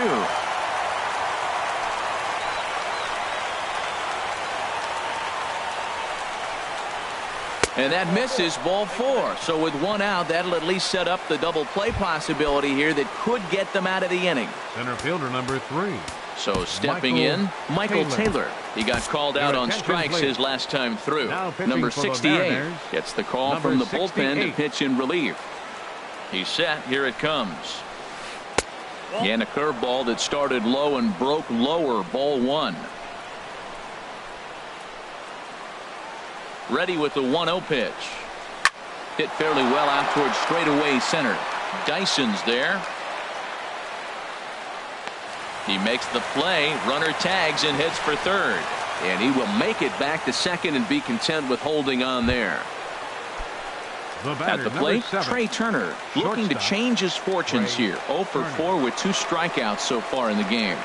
And that misses, ball 4. So with 1 out, that'll at least set up the double play possibility here that could get them out of the inning. Center fielder number 3. So stepping in, Michael Taylor. He got called out on strikes his last time through. Number 68 gets the call from the bullpen to pitch in relief. He's set. Here it comes. And a curveball that started low and broke lower. Ball 1. Ready with the 1-0 pitch. Hit fairly well out towards straightaway center. Dyson's there. He makes the play. Runner tags and hits for third. And he will make it back to second and be content with holding on there. At the plate, Trey Turner looking to change his fortunes here. 0 for 4 with 2 strikeouts so far in the game.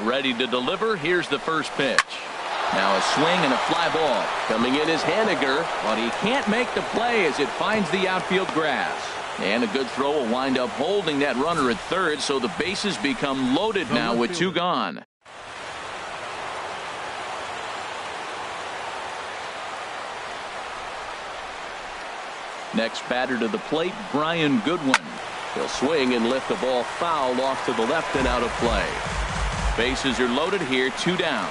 Ready to deliver. Here's the first pitch. Now a swing and a fly ball. Coming in is Haniger, but he can't make the play as it finds the outfield grass. And a good throw will wind up holding that runner at third, so the bases become loaded now with 2 gone. Next batter to the plate, Brian Goodwin. He'll swing and lift the ball foul off to the left and out of play. Bases are loaded here, 2 down.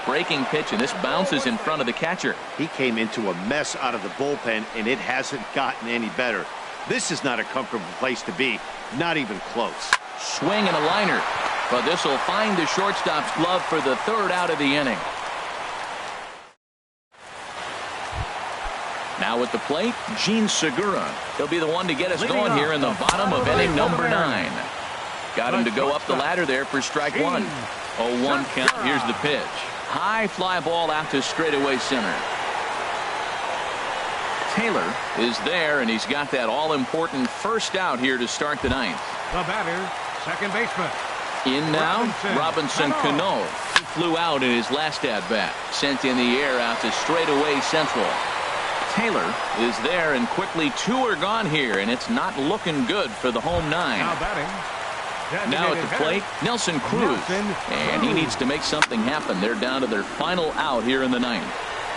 Breaking pitch, and this bounces in front of the catcher. He came into a mess out of the bullpen, and it hasn't gotten any better. This is not a comfortable place to be, not even close. Swing and a liner, but this will find the shortstop's glove for the 3rd out of the inning. Now at the plate, Gene Segura. He'll be the one to get us going here in the bottom of inning number 9. Got him to go up the ladder there for strike 1. 0-1 count. Here's the pitch. High fly ball out to straightaway center. Taylor is there, and he's got that all-important first out here to start the 9th. The batter, second baseman. In now, Robinson Cano. He flew out in his last at-bat. Sent in the air out to straightaway central. Taylor is there, and quickly 2 are gone here, and it's not looking good for the home 9. Now batting. Now at the plate, Nelson Cruz, and he needs to make something happen. They're down to their final out here in the 9th.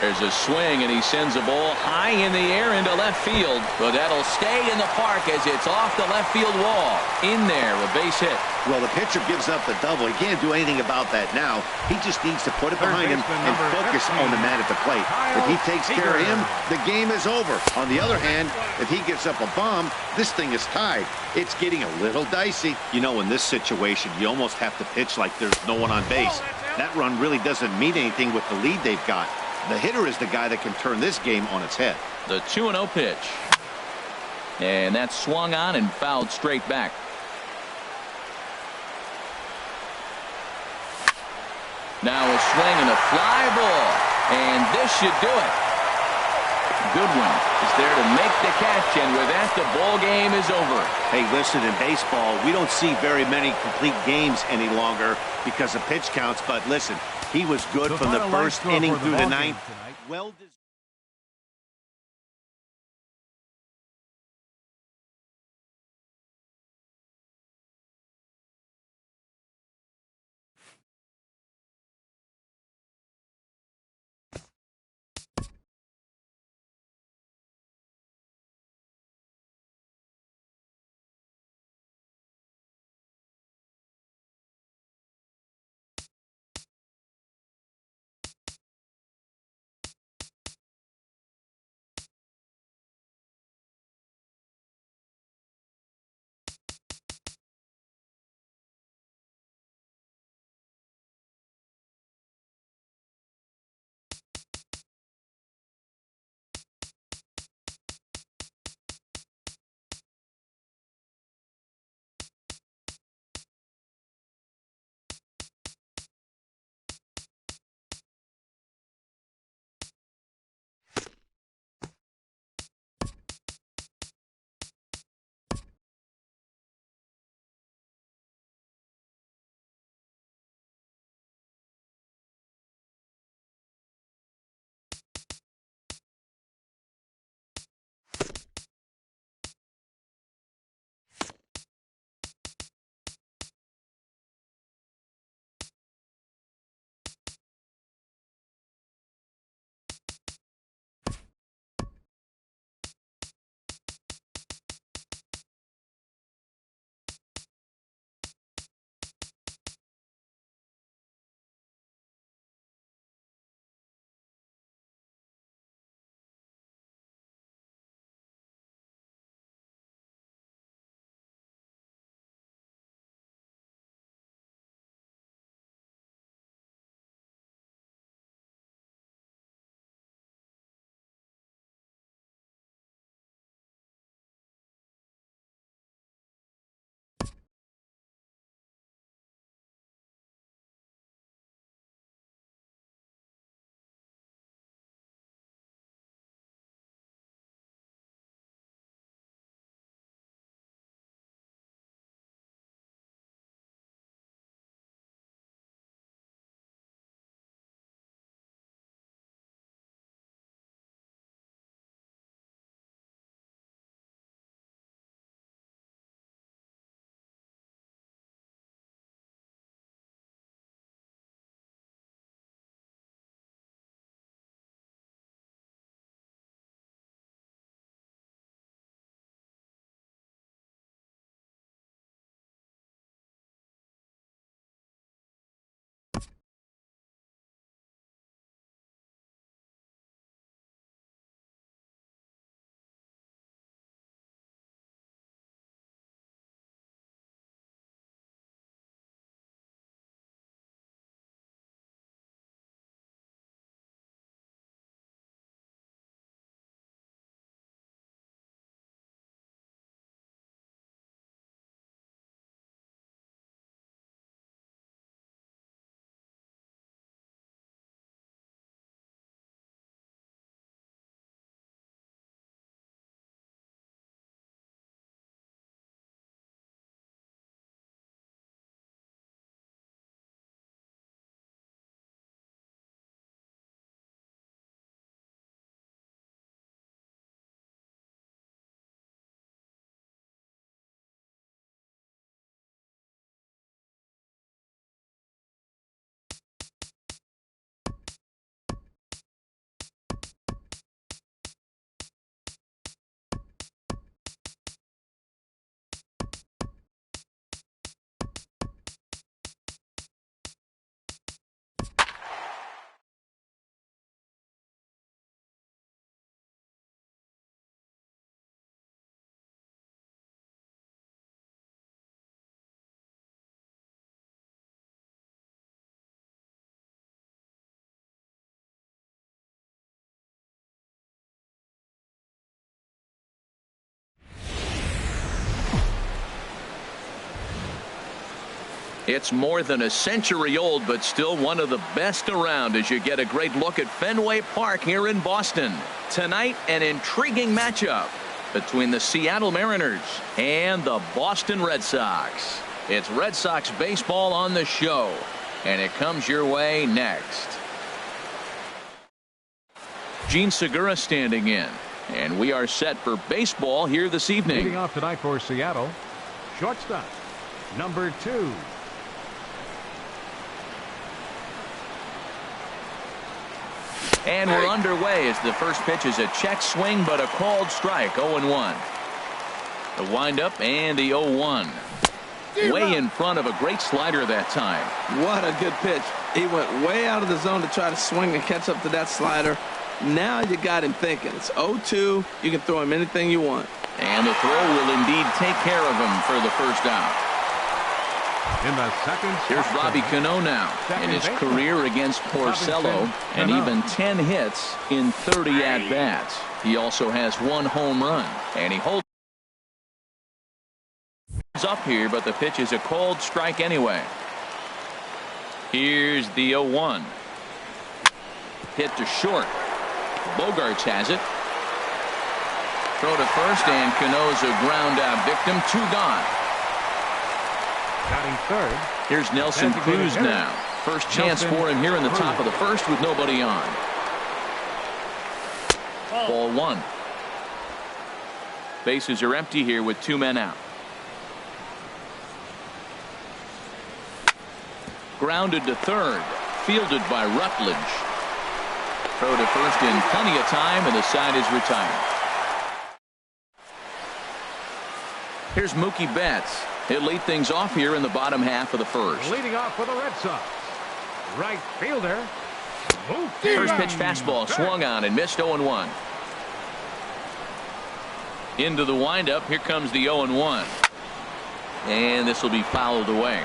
There's a swing, and he sends a ball high in the air into left field, but that'll stay in the park as it's off the left field wall. In there, a base hit. Well, the pitcher gives up the double. He can't do anything about that now. He just needs to put it behind him and focus on the man at the plate. If he takes care of him, the game is over. On the other hand, if he gives up a bomb, this thing is tied. It's getting a little dicey. You know, in this situation, you almost have to pitch like there's no one on base. That run really doesn't mean anything with the lead they've got. The hitter is the guy that can turn this game on its head. The 2-0 pitch. And that's swung on and fouled straight back. Now a swing and a fly ball. And this should do it. Goodwin is there to make the catch, and with that, the ball game is over. Hey, listen, in baseball, we don't see very many complete games any longer because of pitch counts, but listen, he was good from the first inning through the ninth. Well It's more than a century old, but still one of the best around as you get a great look at Fenway Park here in Boston. Tonight, an intriguing matchup between the Seattle Mariners and the Boston Red Sox. It's Red Sox baseball on the show, and it comes your way next. Gene Segura standing in, and we are set for baseball here this evening. Leading off tonight for Seattle, shortstop, number 2. And we're underway as the first pitch is a check swing, but a called strike. 0-1. The windup and the 0-1. Way in front of a great slider that time. What a good pitch. He went way out of the zone to try to swing and catch up to that slider. Now you got him thinking. It's 0-2. You can throw him anything you want. And the throw will indeed take care of him for the first out. In the second, here's Robbie Cano now in his career against Porcello, and even 10 hits in 30 at-bats. He also has 1 home run, and he holds up here, but the pitch is a called strike anyway. Here's the 0-1. Hit to short. Bogarts has it. Throw to first, and Cano's a ground out victim. 2 gone. Batting third. Here's Nelson Cruz now. First chance for him here in the top of the first with nobody on. Ball 1. Bases are empty here with 2 men out. Grounded to third. Fielded by Rutledge. Throw to first in plenty of time, and the side is retired. Here's Mookie Betts. He'll lead things off here in the bottom half of the first. Leading off for the Red Sox, right fielder. First pitch fastball swung on and missed. 0-1. Into the windup. Here comes the 0-1. And this will be fouled away.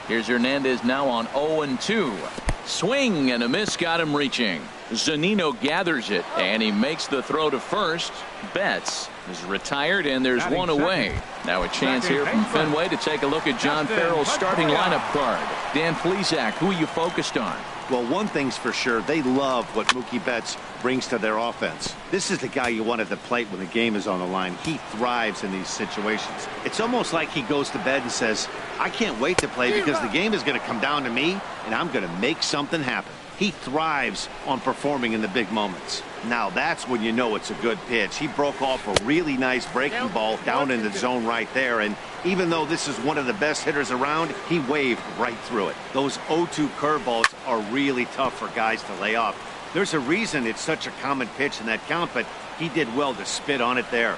Here's Hernandez now on 0-2. Swing and a miss got him reaching. Zunino gathers it, and he makes the throw to first. Betts is retired, and there's one away. Now a chance here from Fenway to take a look at John Farrell's starting lineup card. Dan Plesac, who are you focused on? Well, one thing's for sure. They love what Mookie Betts brings to their offense. This is the guy you want at the plate when the game is on the line. He thrives in these situations. It's almost like he goes to bed and says, I can't wait to play because the game is going to come down to me, and I'm going to make something happen. He thrives on performing in the big moments. Now that's when you know it's a good pitch. He broke off a really nice breaking ball down in the zone right there, and even though this is one of the best hitters around, he waved right through it. Those 0-2 curveballs are really tough for guys to lay off. There's a reason it's such a common pitch in that count, but he did well to spit on it there.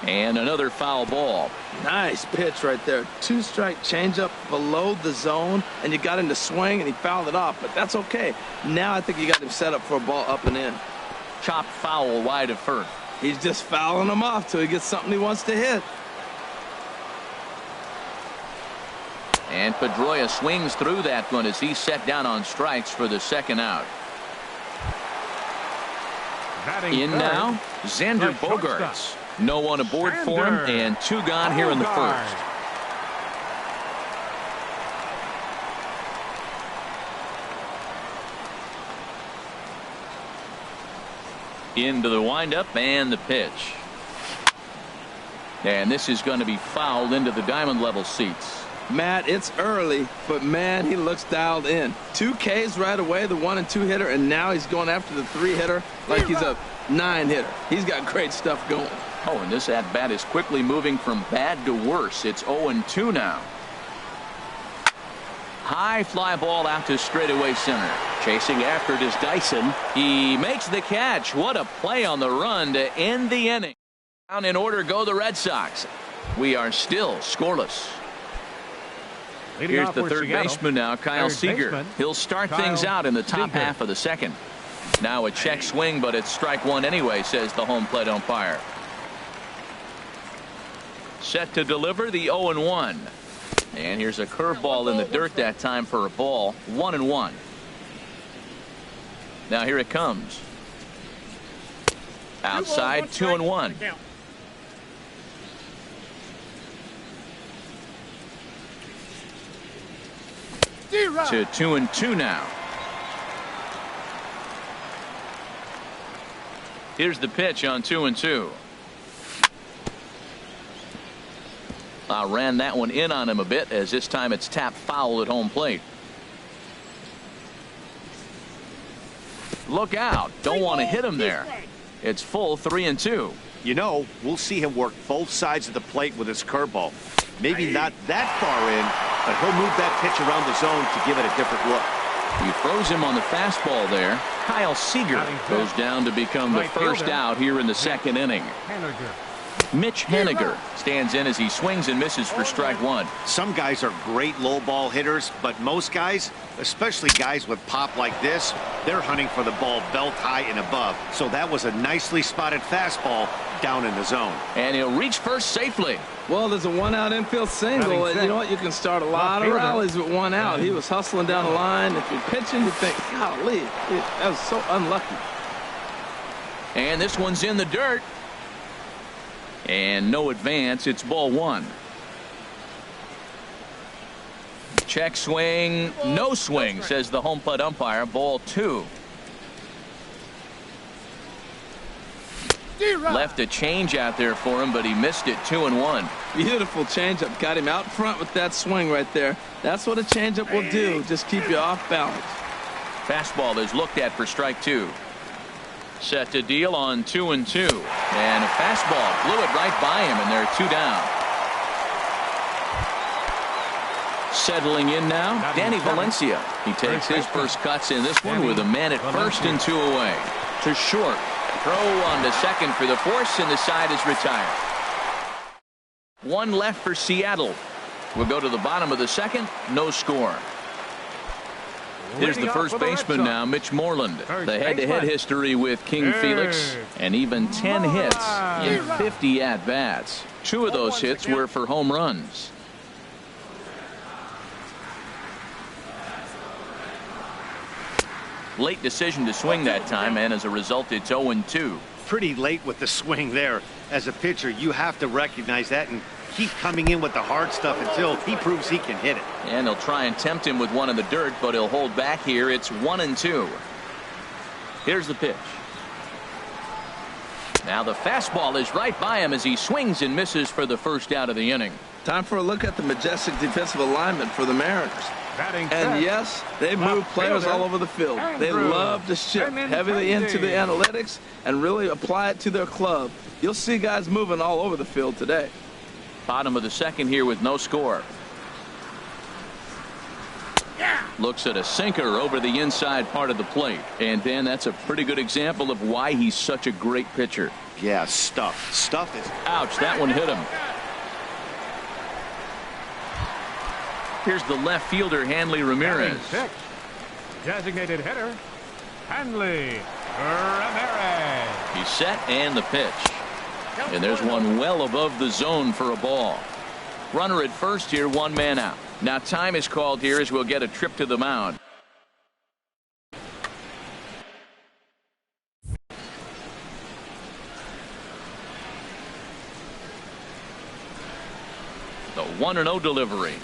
And another foul ball. Nice pitch right there. 2-strike changeup below the zone, and you got him to swing, and he fouled it off, but that's okay. Now I think you got him set up for a ball up and in. Chopped foul wide of first. He's just fouling him off till he gets something he wants to hit. And Pedroia swings through that one as he's set down on strikes for the second out. In now, Xander Bogarts. No one aboard for him, and 2 gone here in the first. Into the windup and the pitch. And this is going to be fouled into the diamond level seats. Matt, it's early, but man, he looks dialed in. 2 Ks right away, the 1 and 2 hitter, and now he's going after the 3 hitter like he's a 9 hitter. He's got great stuff going. Oh, and this at-bat is quickly moving from bad to worse. It's 0-2 now. High fly ball out to straightaway center. Chasing after it is Dyson. He makes the catch. What a play on the run to end the inning. Down in order go the Red Sox. We are still scoreless. Here's the third baseman now, Kyle Seager. He'll start things out in the top half of the second. Now a check swing, but it's strike 1 anyway, says the home plate umpire. Set to deliver the 0-1. And here's a curveball in the dirt that time for a ball. 1-1. Now here it comes. Outside, 2-1. To 2-2 now. Here's the pitch on 2-2. Ran that one in on him a bit, as this time it's tapped foul at home plate. Look out. Don't want to hit him there. It's full 3-2. You know, we'll see him work both sides of the plate with his curveball. Maybe not that far in, but he'll move that pitch around the zone to give it a different look. He throws him on the fastball there. Kyle Seager goes down to become the first out here in the second inning. Mitch Haniger stands in as he swings and misses for strike one. Some guys are great low ball hitters, but most guys, especially guys with pop like this, they're hunting for the ball belt high and above. So that was a nicely spotted fastball down in the zone. And he'll reach first safely. Well, there's a one-out infield single, and you know what? You can start a lot of rallies with one out. He was hustling down the line. If you're pitching, you think, golly, that was so unlucky. And this one's in the dirt. And no advance. It's ball one. Check swing. No swing, says the home plate umpire. Ball two. Left a change out there for him, but he missed it. 2-1. Beautiful changeup. Got him out front with that swing right there. That's what a changeup will do. Just keep you off balance. Fastball is looked at for strike two. Set to deal on 2-2. And a fastball blew it right by him, and they're two down. Settling in now, Danny Valencia. He takes his first cuts in this one with a man at first and two away. To short. Throw on to second for the force, and the side is retired. One left for Seattle. We'll go to the bottom of the second. No score. Here's the first baseman now, Mitch Moreland. The head-to-head history with King Felix, and even 10 hits in 50 at-bats. 2 of those hits were for home runs. Late decision to swing that time, and as a result, it's 0-2. Pretty late with the swing there. As a pitcher, you have to recognize that and keep coming in with the hard stuff until he proves he can hit it. And they'll try and tempt him with one in the dirt, but he'll hold back here. It's 1-2. Here's the pitch. Now the fastball is right by him as he swings and misses for the first out of the inning. Time for a look at the majestic defensive alignment for the Mariners. And yes, they move players all over the field. They love to shift heavily into the analytics and really apply it to their club. You'll see guys moving all over the field today. Bottom of the second here with no score. Looks at a sinker over the inside part of the plate. And Dan, that's a pretty good example of why he's such a great pitcher. Yeah, stuff. Stuff is. Ouch, that one hit him. Here's the left fielder, Hanley Ramirez. Designated hitter, Hanley Ramirez. He's set, and the pitch. And there's one well above the zone for a ball. Runner at first here, one man out. Now time is called here as we'll get a trip to the mound. The 1-0 delivery.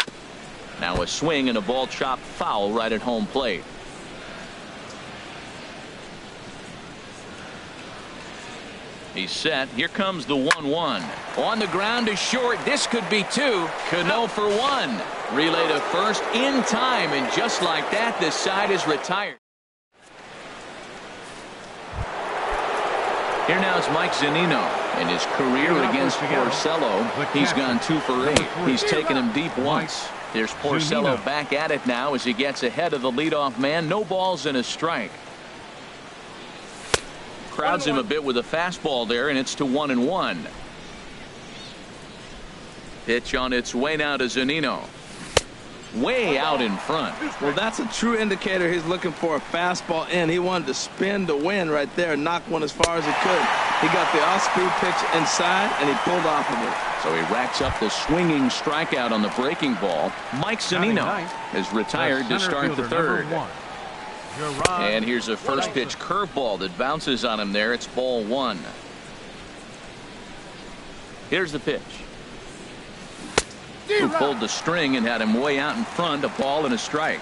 Now a swing and a ball chopped foul right at home plate. He's set. Here comes the 1-1. On the ground to short. This could be two. Cano for one. Relay to first in time, and just like that, this side is retired. Here now is Mike Zunino. In his career against Porcello, he's gone 2 for 8. He's taken him deep once. There's Porcello back at it now as he gets ahead of the leadoff man. No balls and a strike. Crowds him a bit with a fastball there, and it's to 1-1. Pitch on its way now to Zunino. Way out in front. Well, that's a true indicator he's looking for a fastball in. He wanted to spin to win right there and knock one as far as he could. He got the off-speed pitch inside, and he pulled off of it. So he racks up the swinging strikeout on the breaking ball. Mike Zunino is retired to start the third. And here's a first pitch curveball that bounces on him there. It's ball one. Here's the pitch. Who pulled the string and had him way out in front, a ball and a strike.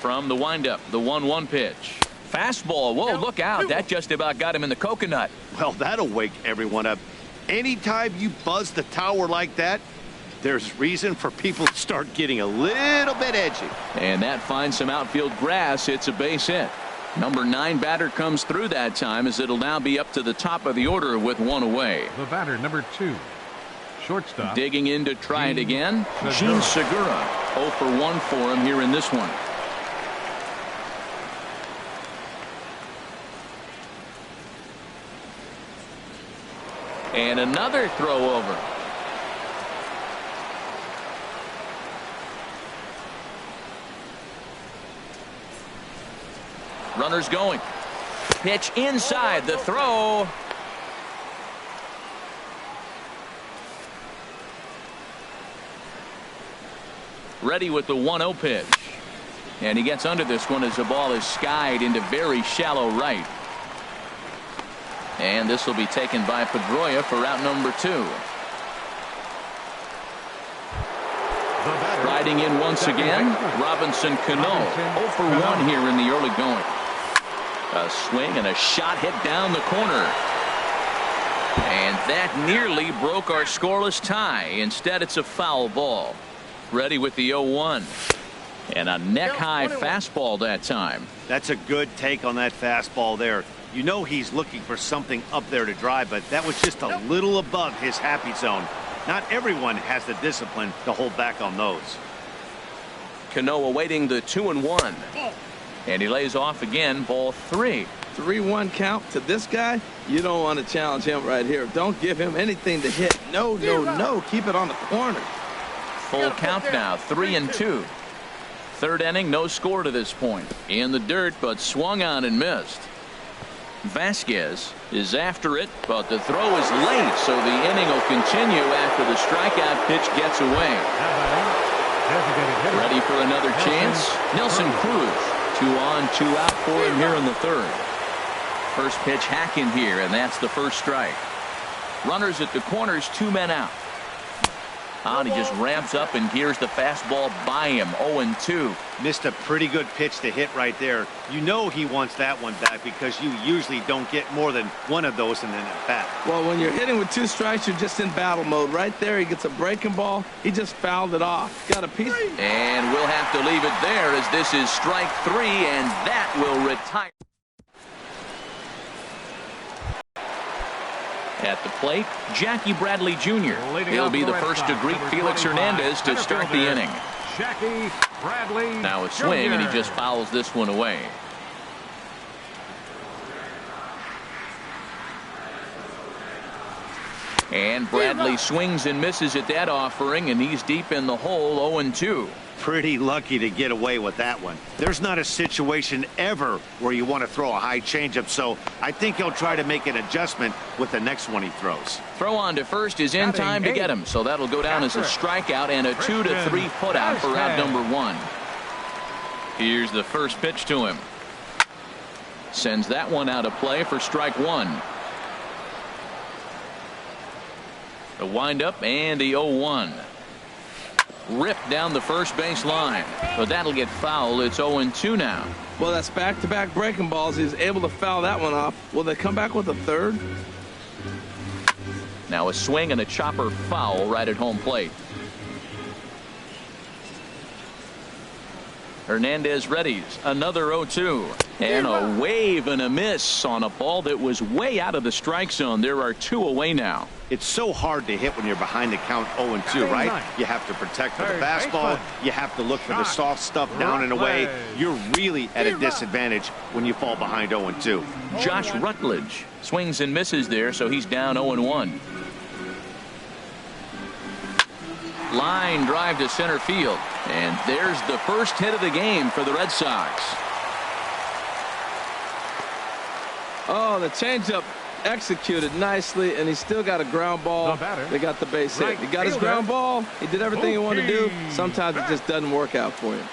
From the windup, the 1-1 pitch. Fastball. Whoa, look out. That just about got him in the coconut. Well, that'll wake everyone up. Anytime you buzz the tower like that, there's reason for people to start getting a little bit edgy. And that finds some outfield grass. It's a base hit. Number 9 batter comes through that time, as it'll now be up to the top of the order with 1 away. The batter, number 2. Shortstop. Digging in to try it again. Gene Segura. 0 for 1 for him here in this one. And another throw over. Runners going. Pitch inside. The throw. Ready with the 1-0 pitch. And he gets under this one as the ball is skied into very shallow right. And this will be taken by Pedroia for out number 2. Riding in once again, Robinson Cano. 0 for 1 here in the early going. A swing and a shot hit down the corner. And that nearly broke our scoreless tie. Instead, it's a foul ball. Ready with the 0-1. And a neck-high fastball that time. That's a good take on that fastball there. You know he's looking for something up there to drive, but that was just a little above his happy zone. Not everyone has the discipline to hold back on those. Cano awaiting the 2-1. And he lays off again, ball 3. 3-1 count to this guy. You don't want to challenge him right here. Don't give him anything to hit. No, no, no. Keep it on the corner. Full count now, 3-2. Third inning, no score to this point. In the dirt, but swung on and missed. Vasquez is after it, but the throw is late, so the inning will continue after the strikeout pitch gets away. Ready for another chance? Nelson Cruz. 2 on, 2 out for him here in the third. First pitch hacking here, and that's the first strike. Runners at the corners, 2 men out. And he just ramps up and gears the fastball by him. 0-2. Missed a pretty good pitch to hit right there. You know he wants that one back because you usually don't get more than one of those in an at-bat. Well, when you're hitting with 2 strikes, you're just in battle mode. Right there, he gets a breaking ball. He just fouled it off. Got a piece. And we'll have to leave it there, as this is strike 3, and that will retire. At the plate, Jackie Bradley Jr. He'll be the first to greet Felix Hernandez to start the inning. Jackie Bradley. Now a swing, and he just fouls this one away. And Bradley swings and misses at that offering, and he's deep in the hole. 0-2. Pretty lucky to get away with that one. There's not a situation ever where you want to throw a high changeup, so I think he'll try to make an adjustment with the next one he throws. Throw on to first is in time to get him, so that'll go down as a strikeout and a 2-3 putout for out number 1. Here's the first pitch to him. Sends that one out of play for strike 1. The windup and the 0-1. Ripped down the first base line, but that'll get fouled. It's 0-2 now. Well, that's back-to-back breaking balls. He's able to foul that one off. Will they come back with a third? Now a swing and a chopper foul right at home plate. Hernandez readies another 0-2, and a wave and a miss on a ball that was way out of the strike zone. There are 2 away now. It's so hard to hit when you're behind the count 0-2, right? You have to protect for the fastball. You have to look for the soft stuff down and away. You're really at a disadvantage when you fall behind 0-2. Josh Rutledge swings and misses there, so he's down 0-1. Line drive to center field, and there's the first hit of the game for the Red Sox. Oh, the changeup executed nicely, and he still got a ground ball. They got the base hit. He got his ground ball. He did everything he wanted to do. Sometimes it just doesn't work out for him.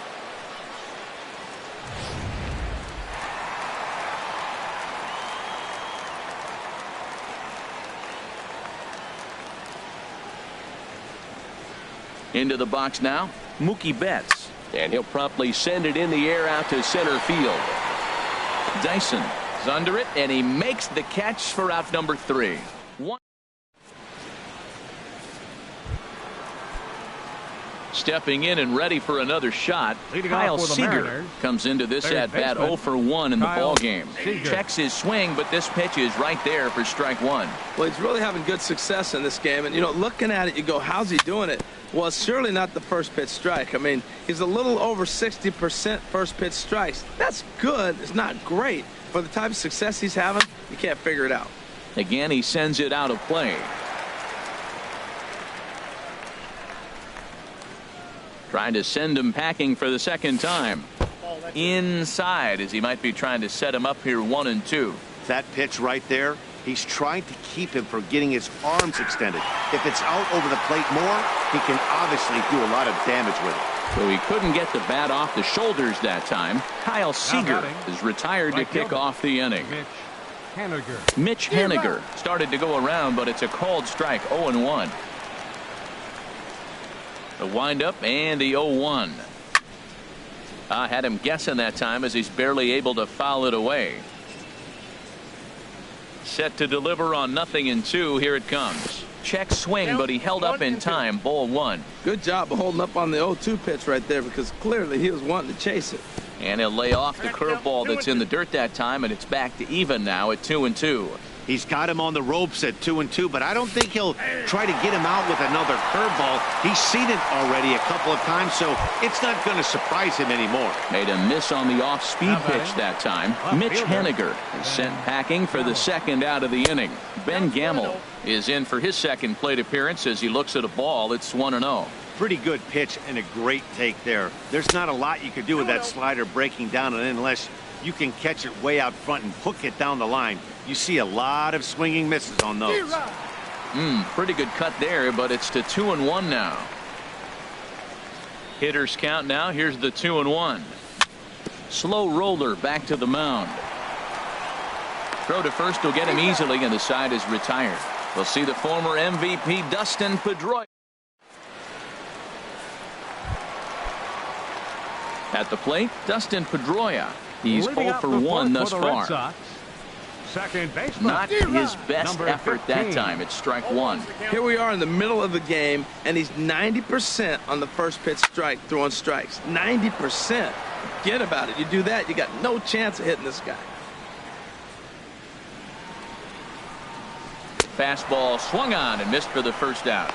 Into the box now, Mookie Betts. And he'll promptly send it in the air out to center field. Dyson is under it, and he makes the catch for out number 3. Stepping in and ready for another shot, Kyle Seager comes into this at-bat 0 for 1 in the ballgame. Checks his swing, but this pitch is right there for strike 1. Well, he's really having good success in this game. And, you know, looking at it, you go, how's he doing it? Well, it's surely not the first pitch strike. I mean, he's a little over 60% first pitch strikes. That's good. It's not great. For the type of success he's having, you can't figure it out. Again, he sends it out of play. Trying to send him packing for the second time. Inside, as he might be trying to set him up here 1-2. That pitch right there, he's trying to keep him from getting his arms extended. If it's out over the plate more, he can obviously do a lot of damage with it. So he couldn't get the bat off the shoulders that time. Kyle Seager is retired to kick off the inning. Mitch Haniger started to go around, but it's a called strike, 0-1. The windup and the 0-1. Had him guessing that time as he's barely able to foul it away. Set to deliver on 0-2. Here it comes. Check swing, but he held up in time. Ball 1. Good job of holding up on the 0-2 pitch right there, because clearly he was wanting to chase it. And he'll lay off the curveball that's in the dirt that time, and it's back to even now at 2-2. He's got him on the ropes at 2-2, but I don't think he'll try to get him out with another curveball. He's seen it already a couple of times, so it's not going to surprise him anymore. Made a miss on the off-speed pitch that time. Mitch Haniger is sent packing for the second out of the inning. Ben Gamble is in for his second plate appearance as he looks at a ball. It's 1-0. Pretty good pitch and a great take there. There's not a lot you could do with that slider breaking down, and unless you can catch it way out front and hook it down the line, you see a lot of swinging misses on those. Pretty good cut there, but it's to 2-1 now. Hitters count now. Here's the 2-1. Slow roller back to the mound. Throw to first will get him easily, and the side is retired. We'll see the former MVP Dustin Pedroia at the plate. Dustin Pedroia. He's 0 for 1 thus far. Second baseman. Not his best effort that time. It's strike 1. Here we are in the middle of the game, and he's 90% on the first pitch strike, throwing strikes. 90%. Forget about it. You do that, you got no chance of hitting this guy. Fastball swung on and missed for the first out.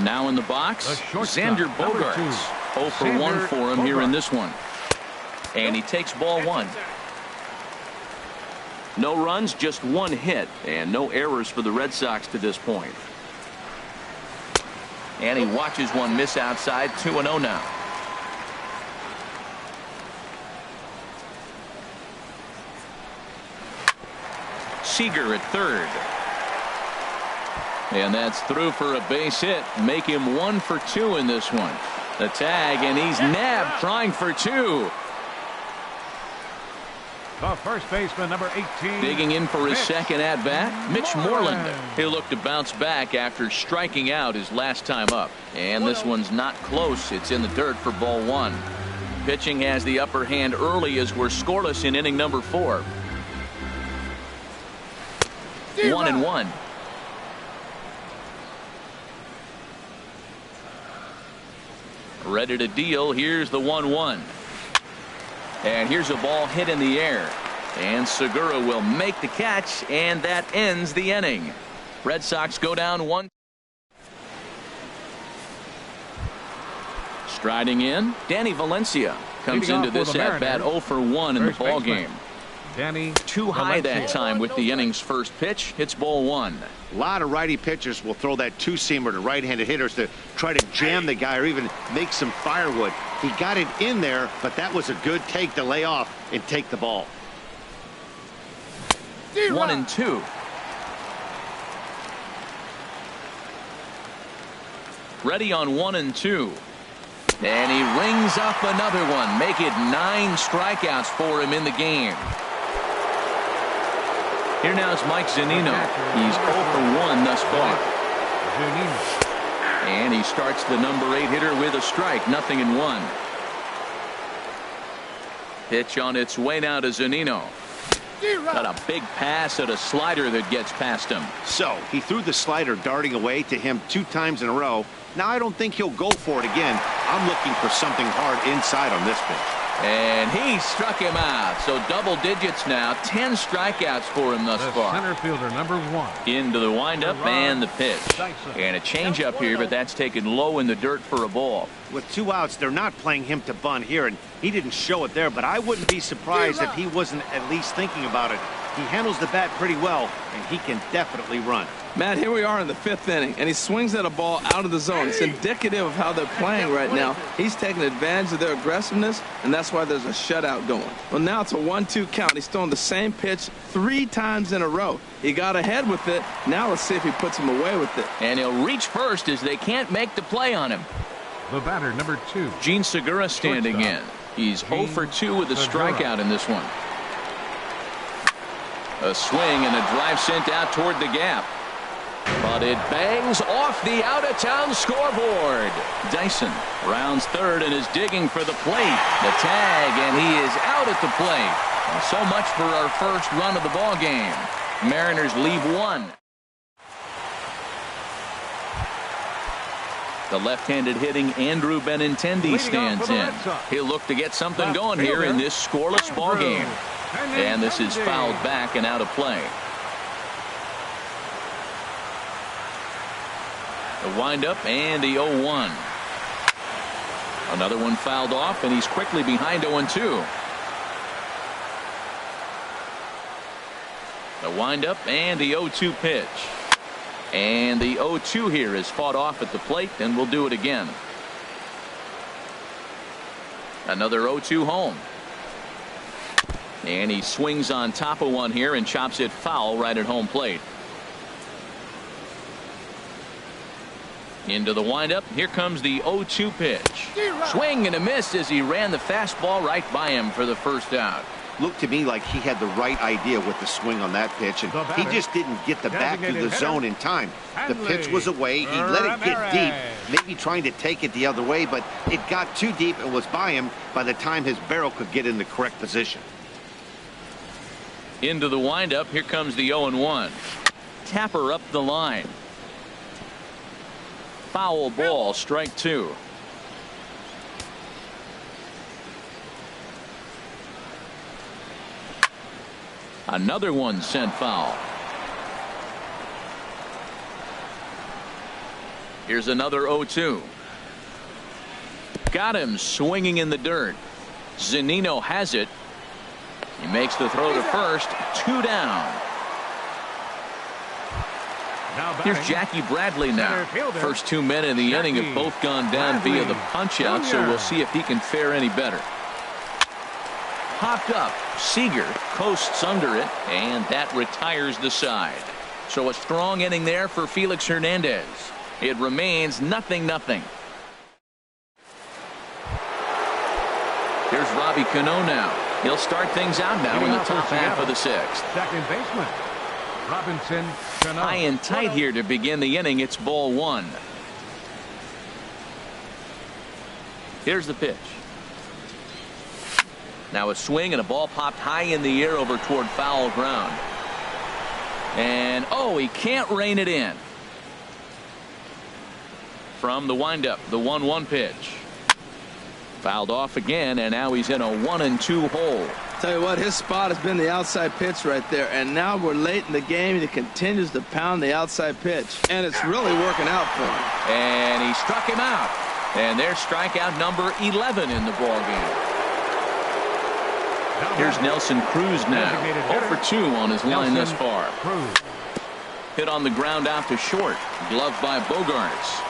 Now in the box, Xander Bogaerts. 0 for 1 for him here in this one. And he takes ball 1. No runs, just 1 hit, and no errors for the Red Sox to this point. And he watches one miss outside. 2-0 now. Seager at third. And that's through for a base hit. Make him 1 for 2 in this one. The tag, and he's nabbed trying for 2. The first baseman, number 18. Digging in for his second at-bat, Mitch Moreland. He'll look to bounce back after striking out his last time up. And this one's not close. It's in the dirt for ball 1. Pitching has the upper hand early as we're scoreless in inning number 4. 1-1. Ready to deal. Here's the 1-1. And here's a ball hit in the air. And Segura will make the catch, and that ends the inning. Red Sox go down 1. Striding in, Danny Valencia comes into this at-bat 0 for 1 in the ballgame. Too high that time with the inning's first pitch. Hits ball 1. A lot of righty pitchers will throw that two-seamer to right-handed hitters to try to jam the guy or even make some firewood. He got it in there, but that was a good take to lay off and take the ball. 1-2. Ready on 1-2. And he rings up another one. Make it 9 strikeouts for him in the game. Here now is Mike Zunino. He's 0 for 1 thus far. And he starts the number 8 hitter with a strike. 0-1. Pitch on its way now to Zunino. Got a big pass at a slider that gets past him. So he threw the slider darting away to him 2 times in a row. Now I don't think he'll go for it again. I'm looking for something hard inside on this pitch. And he struck him out. So double digits now. 10 strikeouts for him thus far. Center fielder number 1. Into the windup and the pitch. And a changeup here, but that's taken low in the dirt for a ball. With 2 outs, they're not playing him to bunt here, and he didn't show it there, but I wouldn't be surprised if he wasn't at least thinking about it. He handles the bat pretty well, and he can definitely run. Matt, here we are in the 5th inning, and he swings at a ball out of the zone. It's indicative of how they're playing right now. He's taking advantage of their aggressiveness, and that's why there's a shutout going. Well, now it's a 1-2 count. He's throwing the same pitch 3 times in a row. He got ahead with it. Now let's see if he puts him away with it. And he'll reach first as they can't make the play on him. The batter, number 2. Gene Segura standing in. He's 0 for 2 with a strikeout in this one. A swing and a drive sent out toward the gap. But it bangs off the out-of-town scoreboard. Dyson rounds third and is digging for the plate. The tag, and he is out at the plate. And so much for our first run of the ball game. Mariners leave 1. The left-handed hitting Andrew Benintendi stands in. He'll look to get something going here in this scoreless ball game. And this is fouled back and out of play. The windup and the 0-1. Another one fouled off, and he's quickly behind 0-2. The windup and the 0-2 pitch. And the 0-2 here is fought off at the plate, and we'll do it again. Another 0-2 home. And he swings on top of one here and chops it foul right at home plate. Into the windup. Here comes the 0-2 pitch. Swing and a miss as he ran the fastball right by him for the first out. Looked to me like he had the right idea with the swing on that pitch, and he just didn't get the bat to the zone in time. The pitch was away. He let it get deep, maybe trying to take it the other way, but it got too deep and was by him by the time his barrel could get in the correct position. Into the windup. Here comes the 0-1. Tapper up the line. Foul ball, strike 2. Another one sent foul. Here's another 0-2. Got him swinging in the dirt. Zunino has it. He makes the throw to first. 2 down. Here's Jackie Bradley now. First 2 men in the inning have both gone down via the punch-out, so we'll see if he can fare any better. Popped up. Seager coasts under it, and that retires the side. So a strong inning there for Felix Hernandez. It remains 0-0. Here's Robbie Cano now. He'll start things out now in the top half of the 6th. Second baseman Robinson Cano. High and tight here to begin the inning. It's ball 1. Here's the pitch. Now a swing and a ball popped high in the air over toward foul ground. And oh, he can't rein it in. From the windup, the 1-1 pitch. Fouled off again, and now he's in a 1-2 hole. Tell you what, his spot has been the outside pitch right there, and now we're late in the game, and he continues to pound the outside pitch, and it's really working out for him. And he struck him out, and there's strikeout number 11 in the ball game. Here's Nelson Cruz now. 0 for 2 on his line thus far. Hit on the ground out to short. Gloved by Bogarts.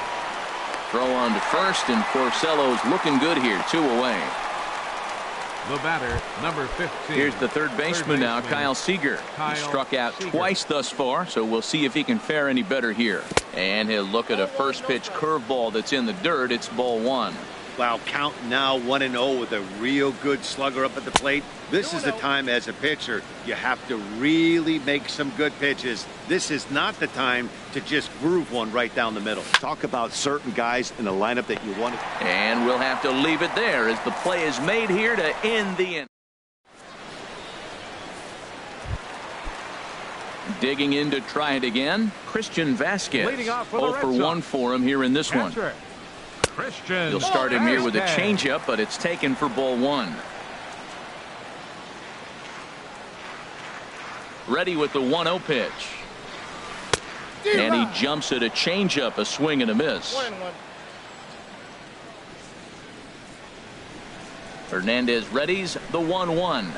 Throw on to first, and Porcello's looking good here. 2 away. The batter, number 15. Here's the third baseman now, Kyle Seager. He struck out twice thus far, so we'll see if he can fare any better here. And he'll look at a first pitch curveball that's in the dirt. It's ball 1. Well, count now 1-0 with a real good slugger up at the plate. This is the time as a pitcher you have to really make some good pitches. This is not the time to just groove one right down the middle. Talk about certain guys in the lineup that you want. And we'll have to leave it there as the play is made here to end the inning. Digging in to try it again, Christian Vasquez. 0 for 1 for him here in this one. He'll start him here with a changeup, but it's taken for ball 1. Ready with the 1-0 pitch. And he jumps at a changeup, a swing and a miss. Hernandez readies the 1-1.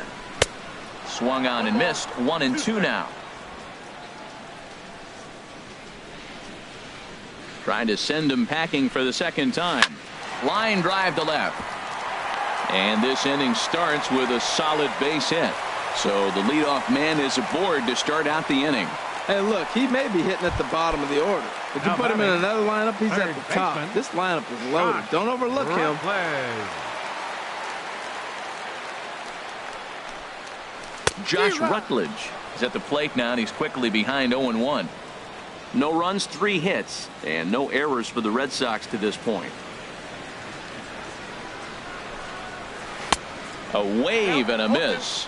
Swung on and missed. 1-2 now. Trying to send him packing for the second time. Line drive to left. And this inning starts with a solid base hit. So the leadoff man is aboard to start out the inning. Hey, look, he may be hitting at the bottom of the order. If you put him in another lineup, he's at the top. This lineup is loaded. Don't overlook him. Josh Rutledge is at the plate now, and he's quickly behind 0-1. No runs, 3 hits, and no errors for the Red Sox to this point. A wave and a miss.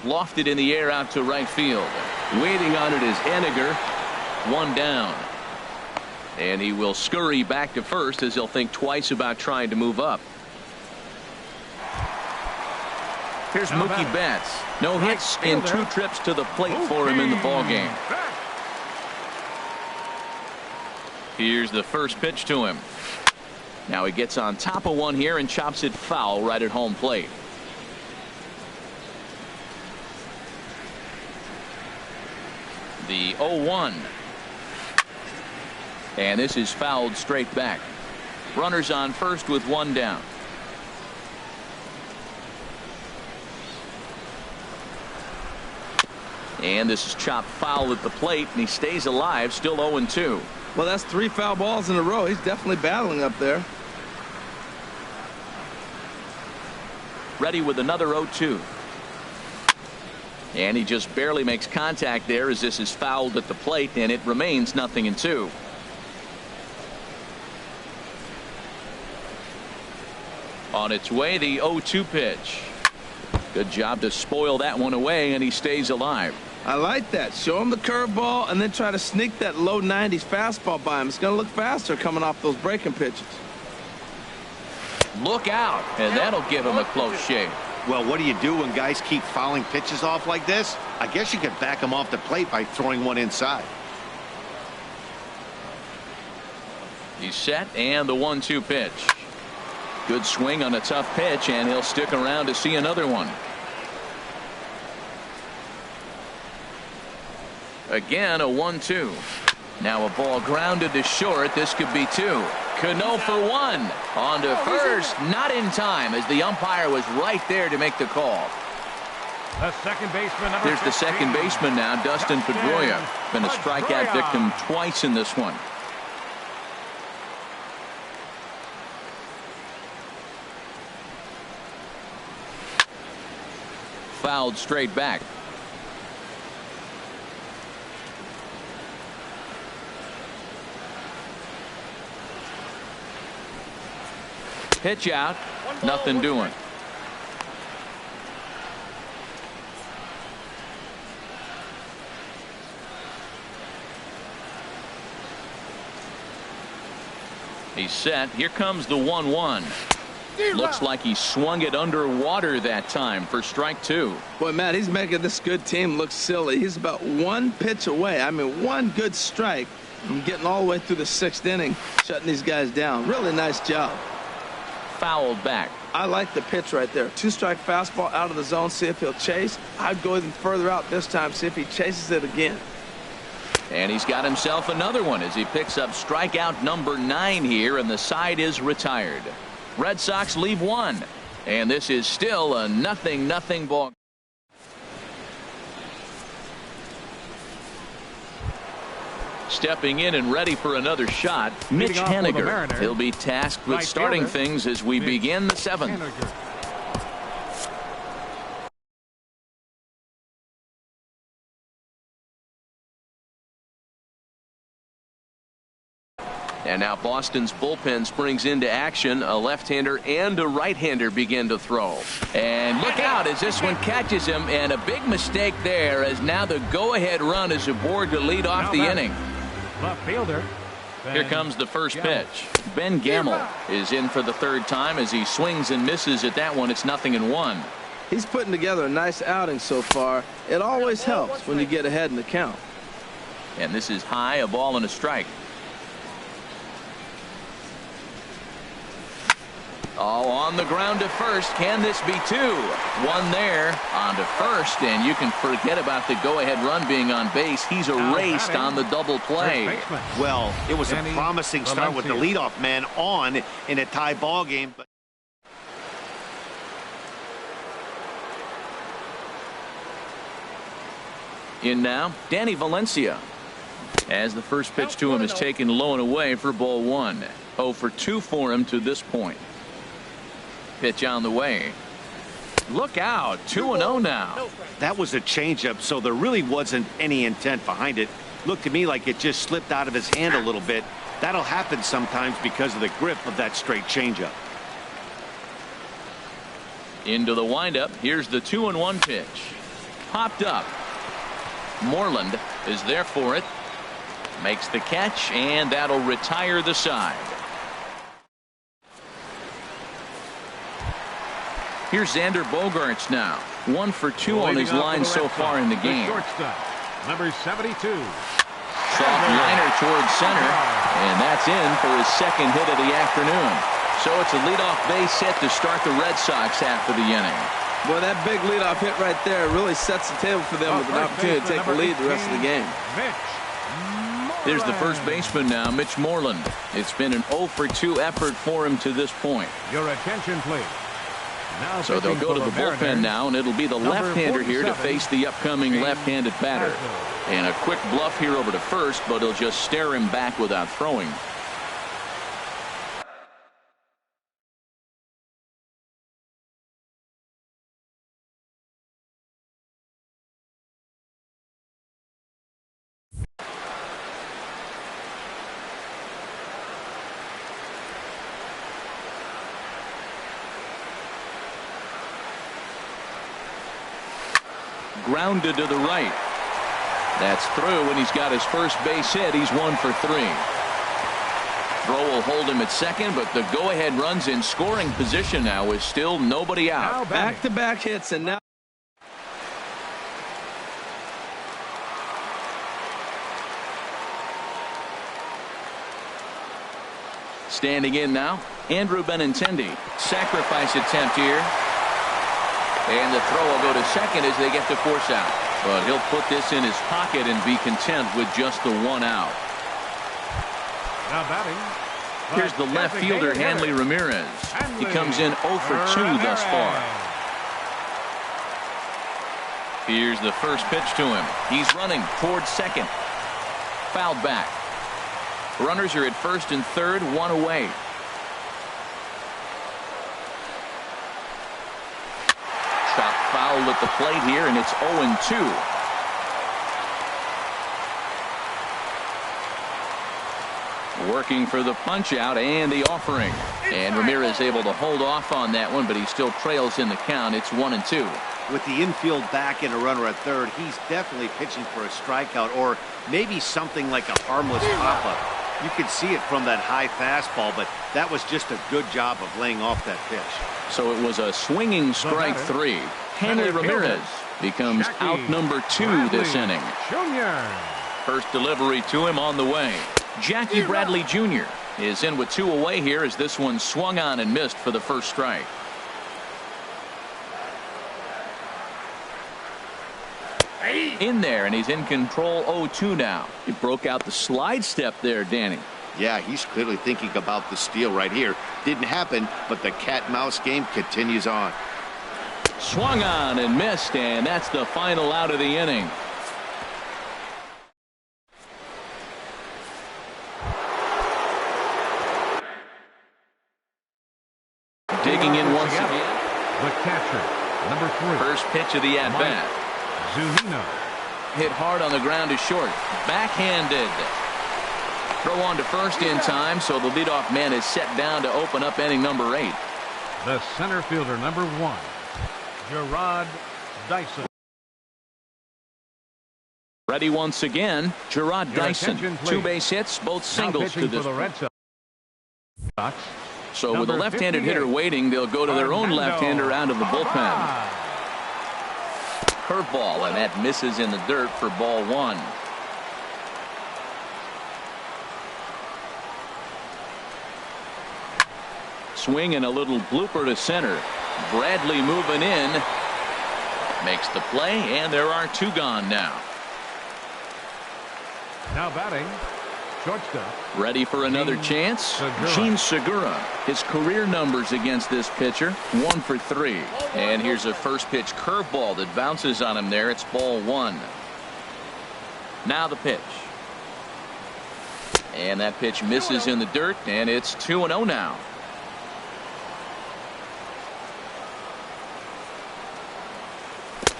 Lofted in the air out to right field. Waiting on it is Henniger. 1 down. And he will scurry back to first as he'll think twice about trying to move up. Here's Mookie Betts. No hits in 2 trips to the plate for him in the ballgame. Here's the first pitch to him. Now he gets on top of one here and chops it foul right at home plate. The 0-1. And this is fouled straight back. Runners on first with 1 down. And this is chopped foul at the plate, and he stays alive, still 0-2. Well, that's 3 foul balls in a row. He's definitely battling up there. Ready with another 0-2. And he just barely makes contact there as this is fouled at the plate, and it remains 0-2. On its way, the 0-2 pitch. Good job to spoil that one away, and he stays alive. I like that. Show him the curveball and then try to sneak that low 90s fastball by him. It's going to look faster coming off those breaking pitches. Look out, and that'll give him a close shave. Well, what do you do when guys keep fouling pitches off like this? I guess you could back them off the plate by throwing one inside. He's set, and the 1-2 pitch. Good swing on a tough pitch, and he'll stick around to see another one. Again, a 1-2. Now a ball grounded to short. This could be 2. Cano for 1. On to first. Not in time as the umpire was right there to make the call. The second baseman, number There's the second baseman now, Dustin Pedroia. Been a strikeout victim twice in this one. Fouled straight back. Pitch out. Nothing doing. He's set. Here comes the 1-1. Looks like he swung it underwater that time for strike 2. Boy, Matt, he's making this good team look silly. He's about 1 pitch away. I mean, 1 good strike from getting all the way through the 6th inning, shutting these guys down. Really nice job. Fouled back. I like the pitch right there. 2-strike fastball out of the zone. See if he'll chase. I'd go even further out this time. See if he chases it again. And he's got himself another one as he picks up strikeout number 9 here, and the side is retired. Red Sox leave 1, and this is still a 0-0 ball. Stepping in and ready for another shot, Mitch Haniger. He'll be tasked with starting things as we begin the 7th. And now Boston's bullpen springs into action. A left-hander and a right-hander begin to throw. And look out as this one catches him, and a big mistake there as now the go-ahead run is aboard to lead off the inning. Left fielder. Here comes the first pitch. Ben Gamble is in for the 3rd time as he swings and misses at that one. It's 0-1. He's putting together a nice outing so far. It always helps when you get ahead in the count. And this is high, a ball and a strike. Oh, on the ground to first. Can this be 2? 1 there on to first, and you can forget about the go-ahead run being on base. He's erased on the double play. Well, it was a promising start with the leadoff man on in a tie ball game. But in now, Danny Valencia. As the first pitch to him is taken low and away for ball 1. 0 for 2 for him to this point. Pitch on the way. Look out. 2-0 now. that was a changeup, so there really wasn't any intent behind it. Looked to me like it just slipped out of his hand a little bit. That'll happen sometimes because of the grip of that straight changeup. Into the windup. Here's the 2-1 pitch. Popped up. Moreland is there for it. Makes the catch, and that'll retire the side. Here's Xander Bogaerts now. 1 for 2 on his line so far in the game. Number 72. Soft liner towards center, and that's in for his second hit of the afternoon. So it's a leadoff base hit to start the Red Sox half of the inning. Boy, that big leadoff hit right there really sets the table for them with an opportunity to take the lead the rest of the game. Here's the first baseman now, Mitch Moreland. It's been an 0 for 2 effort for him to this point. Your attention, please. Now so they'll go to the bullpen now, and it'll be the left-hander here to face the upcoming left-handed batter. And a quick bluff here over to first, but he'll just stare him back without throwing. Grounded to the right. That's through, and he's got his first base hit. He's 1 for 3. Throw will hold him at second, but the go-ahead runs in scoring position now with still nobody out. Back-to-back hits, and now standing in now, Andrew Benintendi. Sacrifice attempt here. And the throw will go to second as they get the force out. But he'll put this in his pocket and be content with just the 1 out. Now batting. Here's the left fielder, Hanley Ramirez. He comes in 0 for 2 thus far. Here's the first pitch to him. He's running towards second. Fouled back. Runners are at first and third, 1 away. Chop foul at the plate here, and it's 0-2. Working for the punch out and the offering. And Ramirez able to hold off on that one, but he still trails in the count. It's 1-2. With the infield back and a runner at third, he's definitely pitching for a strikeout or maybe something like a harmless pop-up. You could see it from that high fastball, but that was just a good job of laying off that pitch. So it was a swinging strike 3. Hanley Ramirez becomes out number 2 this inning. First delivery to him on the way. Jackie Bradley Jr. is in with 2 away here as this one swung on and missed for the first strike. In there, and he's in control. 0-2 now. He broke out the slide step there, Danny. Yeah, he's clearly thinking about the steal right here. Didn't happen, but the cat-mouse game continues on. Swung on and missed, and that's the final out of the inning. First pitch of the at-bat. Hit hard on the ground to short. Backhanded. Throw on to first in time, so the leadoff man is set down to open up inning number 8. The center fielder, number 1, Gerard Dyson. Ready once again, Gerard Dyson. 2 base hits, both singles to this. So with a left-handed hitter waiting, they'll go to their own left-hander out of the bullpen. Curveball, and that misses in the dirt for ball 1. Swing and a little blooper to center. Bradley moving in. Makes the play, and there are 2 gone now. Now batting, shortstop. Ready for another chance. Gene Segura. His career numbers against this pitcher, 1 for 3. And here's a first pitch curveball that bounces on him there. It's ball 1. Now the pitch. And that pitch misses in the dirt, and it's 2-0 now.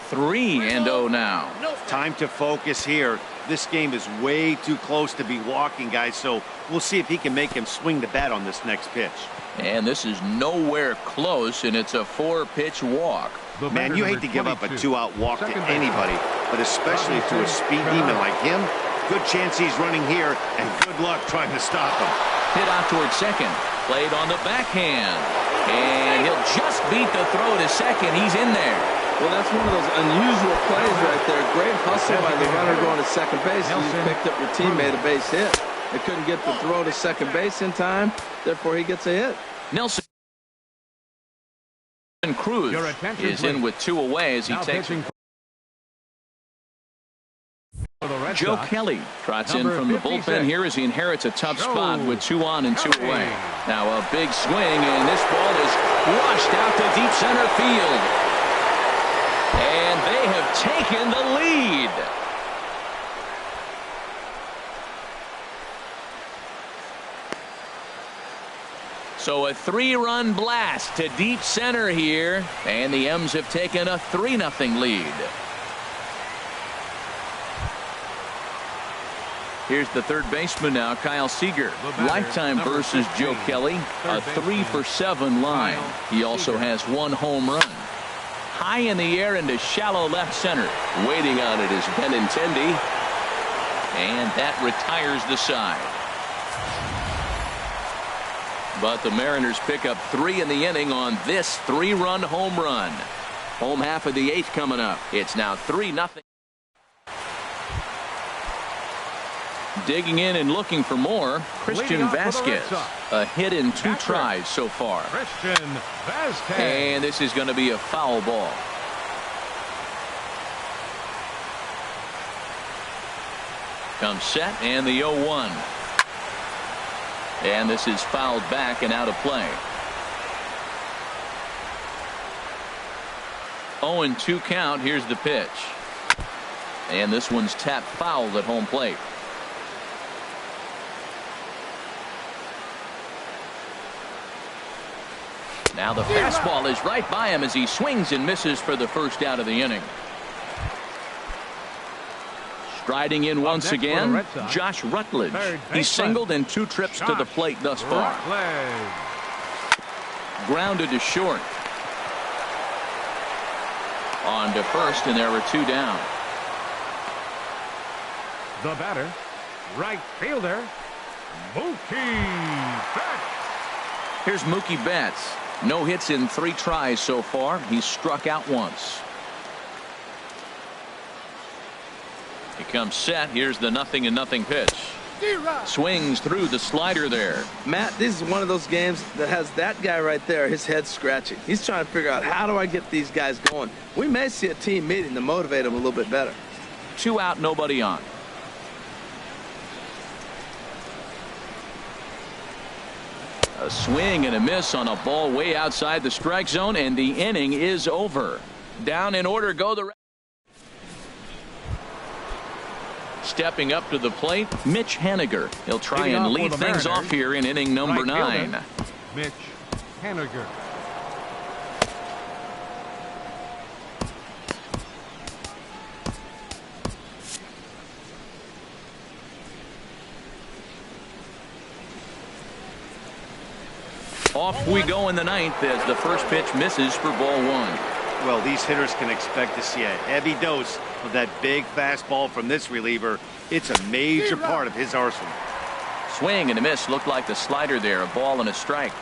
Three and 0 now. Time to focus here. This game is way too close to be walking, guys, so we'll see if he can make him swing the bat on this next pitch. And this is nowhere close, and it's a 4-pitch walk. Man, you hate to give up a 2-out walk to anybody, but especially to a speed demon like him. Good chance he's running here, and good luck trying to stop him. Hit out towards second. Played on the backhand. And he'll just beat the throw to second. He's in there. Well, that's one of those unusual plays right there. Great hustle by the runner going to second base. He picked up your teammate a base hit. They couldn't get the throw to second base in time. Therefore, he gets a hit. Nelson Cruz is in with 2 away as he takes it. Joe Kelly trots in from the bullpen here as he inherits a tough spot with 2 on and 2 away. Now a big swing, and this ball is rushed out to deep center field. And they have taken the lead. So a 3-run blast to deep center here, and the M's have taken a 3-0 lead. Here's the third baseman now, Kyle Seager. Lifetime versus Joe Kelly, a 3-for-7 line. He also has 1 home run. High in the air into shallow left center. Waiting on it is Benintendi. And that retires the side. But the Mariners pick up 3 in the inning on this 3-run home run. Home half of the 8th coming up. It's now 3-0. Digging in and looking for more, Christian Vasquez. A hit in 2 tries so far. Christian Vasquez. And this is going to be a foul ball. Comes set, and the 0-1. And this is fouled back and out of play. 0-2 count. Here's the pitch. And this one's tapped foul at home plate. Now the fastball is right by him as he swings and misses for the first out of the inning. Striding in once again, Josh Rutledge. He's singled in 2 trips to the plate thus far. Grounded to short. On to first, and there were 2 down. The batter, right fielder, Mookie Betts. Here's Mookie Betts. No hits in 3 tries so far. He's struck out once. He comes set. Here's the 0-0 pitch. Swings through the slider there. Matt, this is one of those games that has that guy right there, his head scratching. He's trying to figure out, how do I get these guys going? We may see a team meeting to motivate them a little bit better. 2 out, nobody on. A swing and a miss on a ball way outside the strike zone, and the inning is over. Down in order go the... Stepping up to the plate, Mitch Haniger. He'll try and lead things off here in inning number 9. Mitch Haniger. Off we go in the ninth as the first pitch misses for ball one. Well, these hitters can expect to see a heavy dose of that big fastball from this reliever. It's a major part of his arsenal. Swing and a miss. Looked like the slider there. A ball and a strike.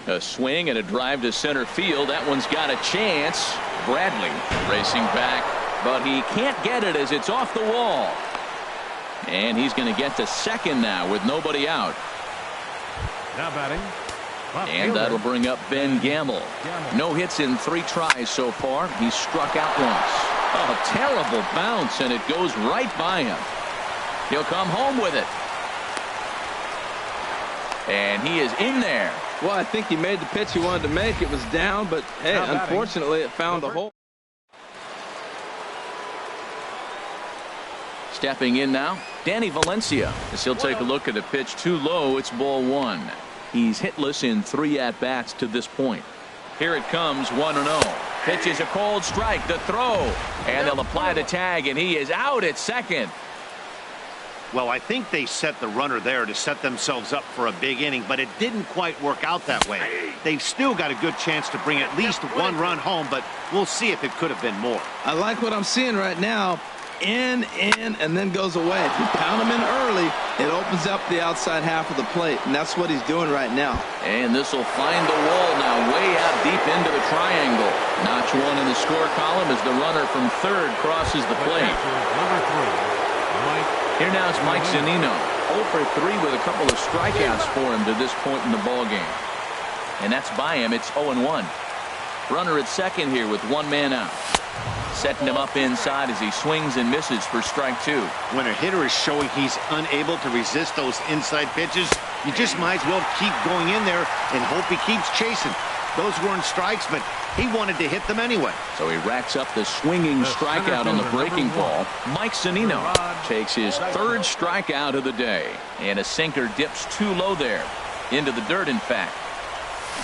A swing and a drive to center field. That one's got a chance. Bradley racing back, but he can't get it as it's off the wall. And he's going to get to second now with nobody out. Now batting. And that'll bring up Ben Gamble. No hits in 3 tries so far. He's struck out once. Oh, a terrible bounce, and it goes right by him. He'll come home with it. And he is in there. Well, I think he made the pitch he wanted to make. It was down, but hey, unfortunately, it found the hole. Stepping in now, Danny Valencia, as he'll take a look at a pitch too low. It's ball one. He's hitless in 3 at-bats to this point. Here it comes, 1-0. Pitch is a cold strike, the throw, and they'll apply the tag, and he is out at second. Well, I think they set the runner there to set themselves up for a big inning, but it didn't quite work out that way. They've still got a good chance to bring at least 1 run home, but we'll see if it could have been more. I like what I'm seeing right now. In, and then goes away. If you pound him in early, it opens up the outside half of the plate, and that's what he's doing right now. And this will find the wall now, way out deep into the triangle. Notch 1 in the score column as the runner from third crosses the plate. Number 3, Here now is Mike Zunino. 0 for 3 with a couple of strikeouts for him to this point in the ballgame. And that's by him. It's 0-1. Runner at second here with 1 man out. Setting him up inside as he swings and misses for strike 2. When a hitter is showing he's unable to resist those inside pitches, you just might as well keep going in there and hope he keeps chasing. Those weren't strikes, but he wanted to hit them anyway. So he racks up the swinging strikeout on the breaking ball. Mike Zunino takes his 3rd strikeout of the day. And a sinker dips too low there. Into the dirt, in fact.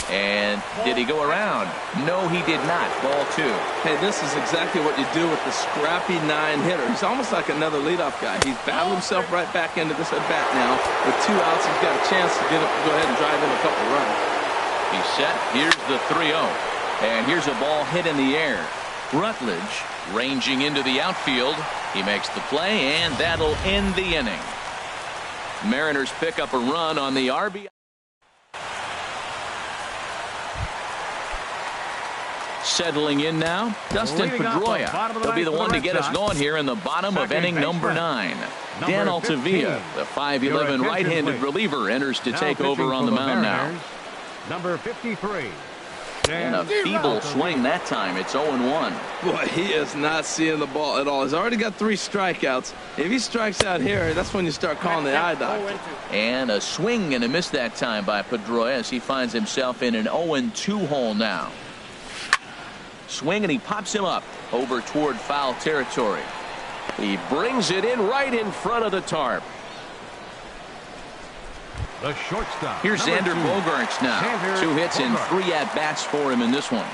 And did he go around? No, he did not. Ball 2. Hey, this is exactly what you do with the scrappy 9 hitter. He's almost like another leadoff guy. He's battled himself right back into this at bat now. With 2 outs, he's got a chance to go ahead and drive in a couple runs. He's set. Here's the 3-0. And here's a ball hit in the air. Rutledge ranging into the outfield. He makes the play, and that'll end the inning. Mariners pick up a run on the RBI. Settling in now, Dustin Pedroia. He'll be the one to get us going here in the bottom of inning number 9. Dan Altavilla, the 5'11" right-handed reliever, enters to take over on the mound now. Number 53. And a feeble swing that time. It's 0-1. Boy, he is not seeing the ball at all. He's already got 3 strikeouts. If he strikes out here, that's when you start calling the eye doctor. And a swing and a miss that time by Pedroia as he finds himself in an 0-2 hole now. Swing, and he pops him up over toward foul territory. He brings it in right in front of the tarp. The shortstop. Here's Xander 2. Bogaerts now. Xander 2 hits and 3 at-bats for him in this one.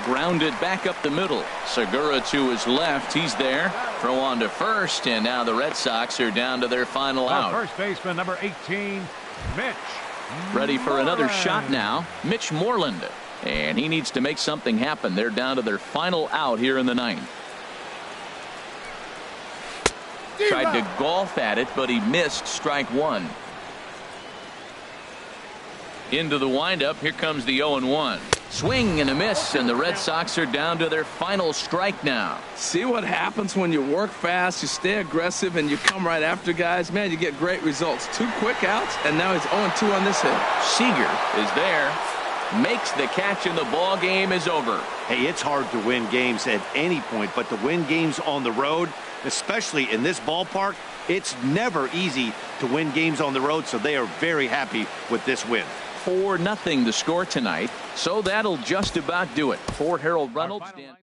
Grounded back up the middle. Segura to his left. He's there. Throw on to first, and now the Red Sox are down to their final out. First baseman, number 18, Mitch. Ready for another shot now, Mitch Moreland. And he needs to make something happen. They're down to their final out here in the 9th. Tried to golf at it, but he missed strike 1. Into the windup. Here comes the 0-1. Swing and a miss, and the Red Sox are down to their final strike now. See what happens when you work fast, you stay aggressive, and you come right after guys? Man, you get great results. 2 quick outs, and now he's 0-2 on this hit. Seager is there. Makes the catch, and the ball game is over. Hey, it's hard to win games at any point, but to win games on the road, especially in this ballpark, it's never easy to win games on the road, so they are very happy with this win. 4-0 the score tonight, so that'll just about do it. For Harold Reynolds, Dan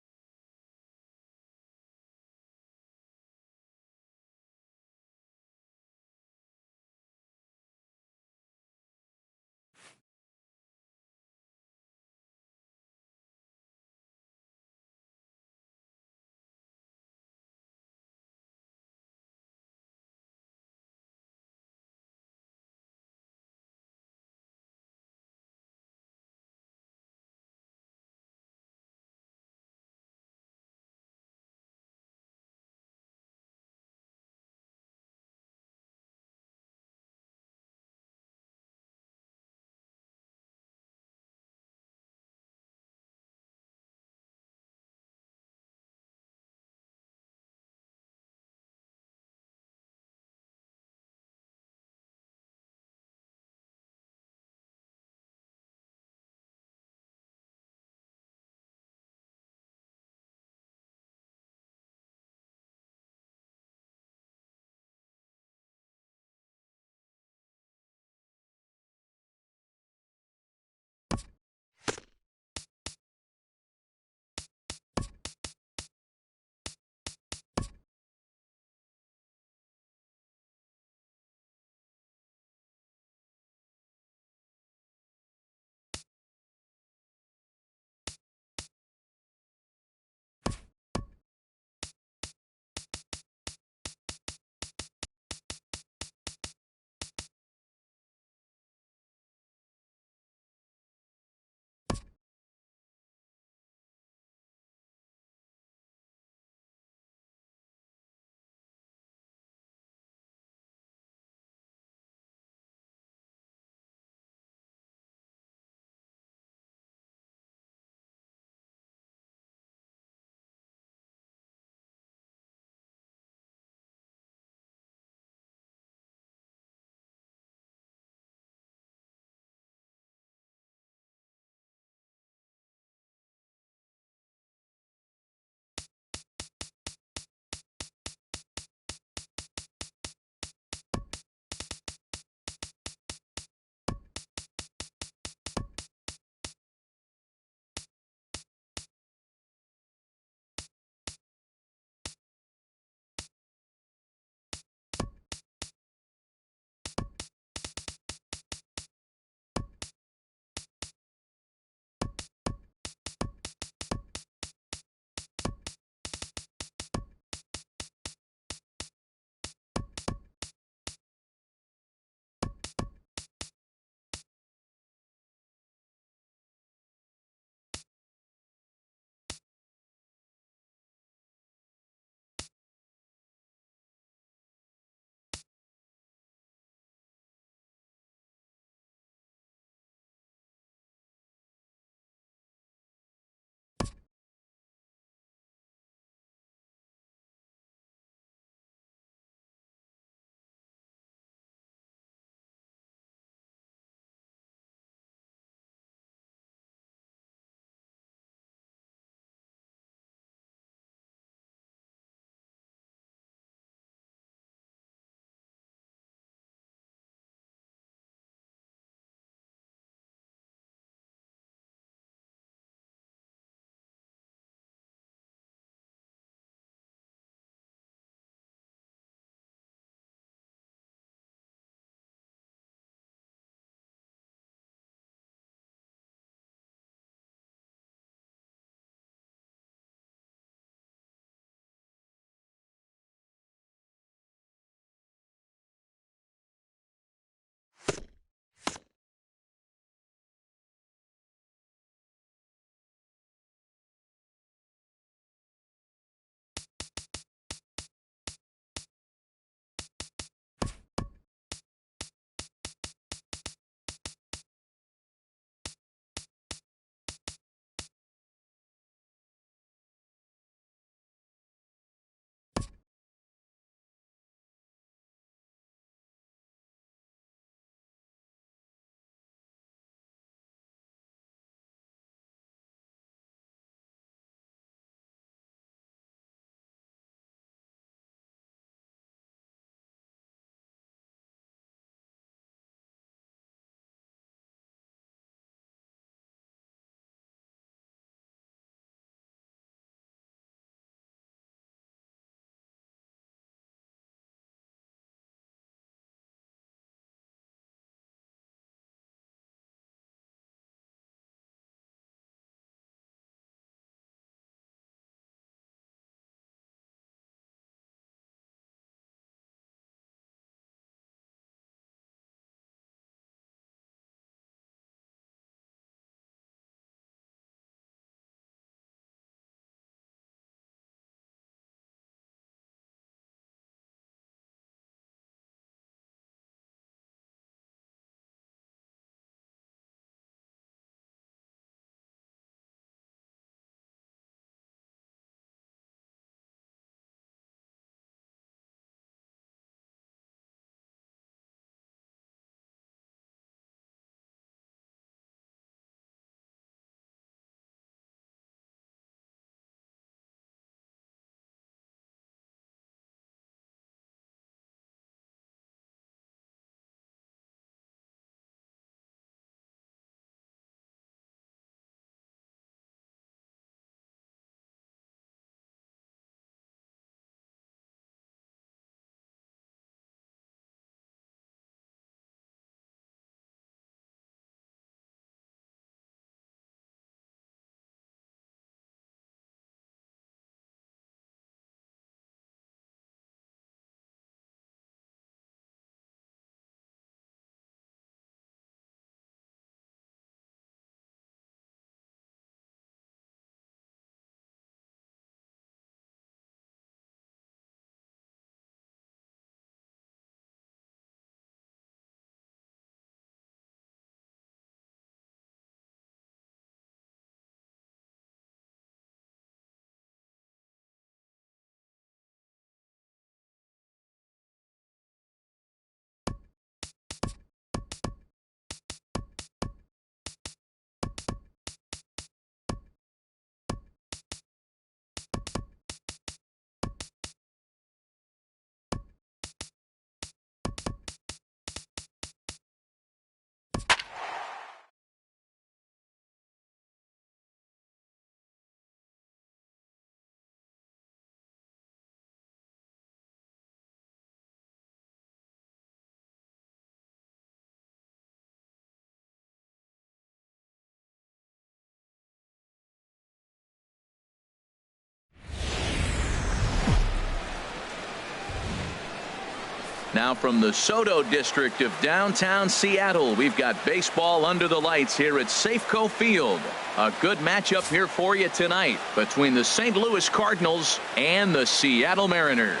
Now from the Soto district of downtown Seattle, we've got baseball under the lights here at Safeco Field. A good matchup here for you tonight between the St. Louis Cardinals and the Seattle Mariners.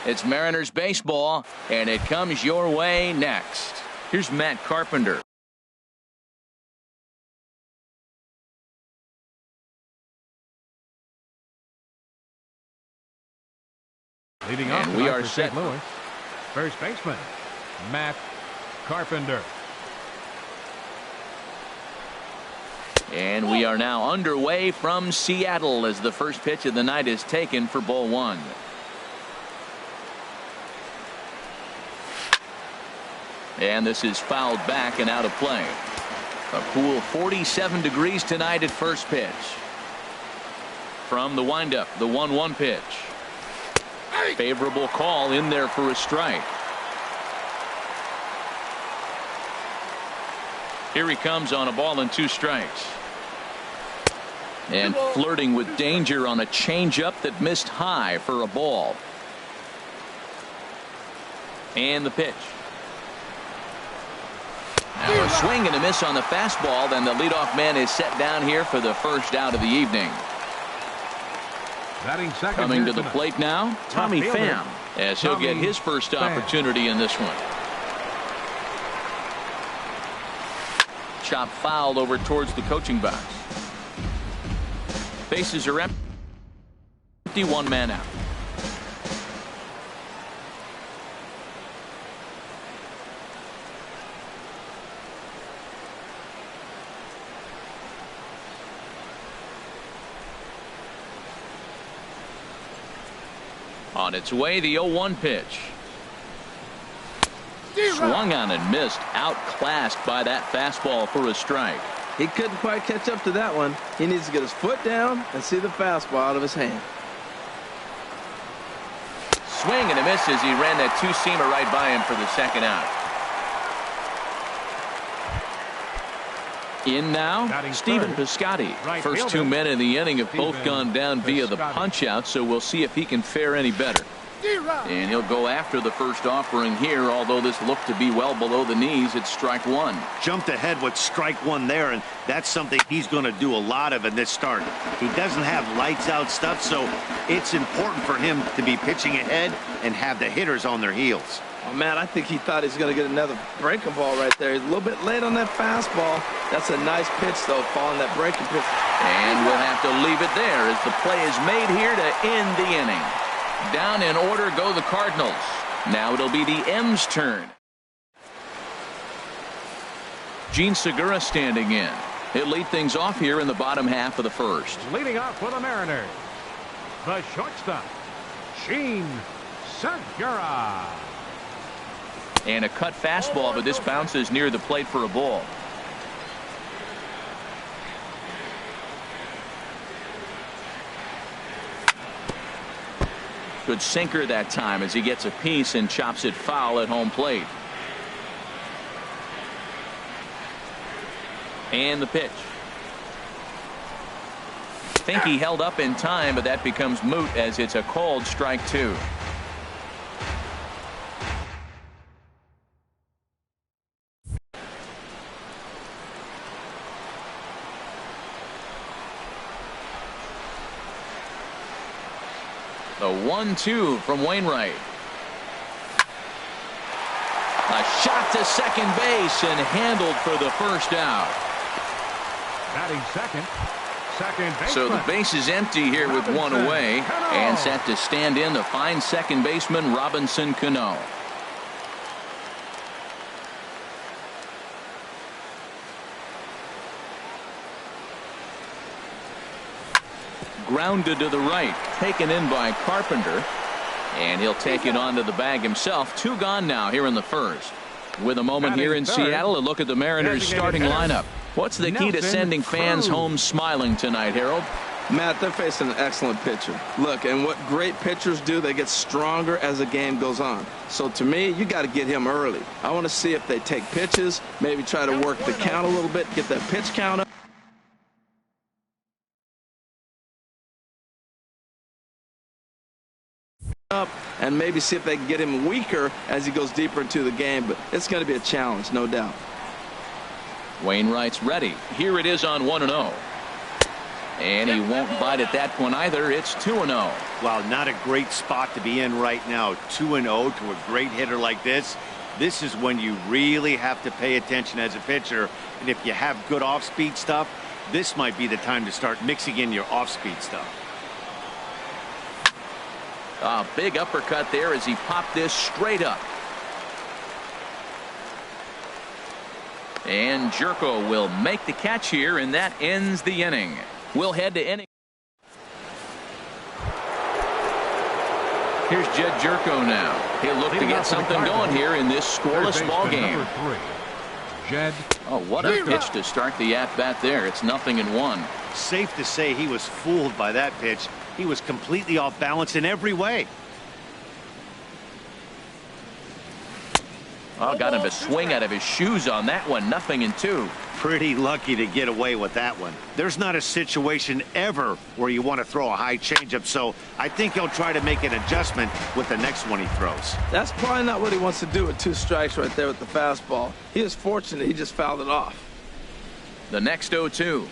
It's Mariners baseball, and it comes your way next. Here's Matt Carpenter. Leading off, and we are for set. St. Louis, first baseman, Matt Carpenter. And we are now underway from Seattle as the first pitch of the night is taken for ball one. And this is fouled back and out of play. A cool 47 degrees tonight at first pitch. From the windup, the 1-1 pitch. Favorable call in there for a strike. Here he comes on a ball and 2 strikes. And flirting with danger on a changeup that missed high for a ball. And the pitch. Now a swing and a miss on the fastball. Then the leadoff man is set down here for the first out of the evening. Coming to the plate now, Tommy Pham, as he'll get his first opportunity in this one. Chop fouled over towards the coaching box. Bases are empty. 1 man out. On its way, the 0-1 pitch. Swung on and missed. Outclassed by that fastball for a strike. He couldn't quite catch up to that one. He needs to get his foot down and see the fastball out of his hand. Swing and a miss as he ran that 2-seamer right by him for the second out. In now, Stephen Piscotty. First 2 men in the inning have both gone down via the punch-out, so we'll see if he can fare any better. And he'll go after the first offering here, although this looked to be well below the knees. It's strike 1. Jumped ahead with strike 1 there, and that's something he's going to do a lot of in this start. He doesn't have lights-out stuff, so it's important for him to be pitching ahead and have the hitters on their heels. Oh, man, I think he thought he was going to get another breaking ball right there. He's a little bit late on that fastball. That's a nice pitch, though, following that breaking pitch. And we'll have to leave it there as the play is made here to end the inning. Down in order go the Cardinals. Now it'll be the M's turn. Gene Segura standing in. He'll lead things off here in the bottom half of the first. Leading off for the Mariners, the shortstop, Gene Segura. And a cut fastball, but this bounces near the plate for a ball. Good sinker that time as he gets a piece and chops it foul at home plate. And the pitch. Think he held up in time, but that becomes moot as it's a called strike 2. The 1-2 from Wainwright. A shot to second base and handled for the first out. Batting second baseman. So the base is empty here with 1 away, and set to stand in the fine second baseman Robinson Cano. Grounded to the right, taken in by Carpenter, and he'll take it onto the bag himself. 2 gone now here in the first. With a moment here in Seattle, a look at the Mariners starting lineup. What's the key to sending fans home smiling tonight, Harold? Matt, they're facing an excellent pitcher. Look, and what great pitchers do, they get stronger as the game goes on. So to me, you got to get him early. I want to see if they take pitches, maybe try to work the count a little bit, get that pitch count up. up and maybe see if they can get him weaker as he goes deeper into the game. But it's going to be a challenge, no doubt. Wainwright's ready. Here it is on 1-0. And he won't bite at that one either. It's 2-0. Wow, not a great spot to be in right now. 2-0 to a great hitter like this. This is when you really have to pay attention as a pitcher. And if you have good off-speed stuff, this might be the time to start mixing in your off-speed stuff. A big uppercut there as he popped this straight up. And Jerko will make the catch here, and that ends the inning. We'll head to inning. Here's Jed Jerko now. He'll look to get something going here in this scoreless ball game. Jed. Oh, what a pitch to start the at-bat there. It's 0-1. Safe to say he was fooled by that pitch. He was completely off balance in every way. Oh, got him a swing out of his shoes on that one. 0-2. Pretty lucky to get away with that one. There's not a situation ever where you want to throw a high changeup, so I think he'll try to make an adjustment with the next one he throws. That's probably not what he wants to do with 2 strikes right there with the fastball. He is fortunate he just fouled it off. The next 0-2.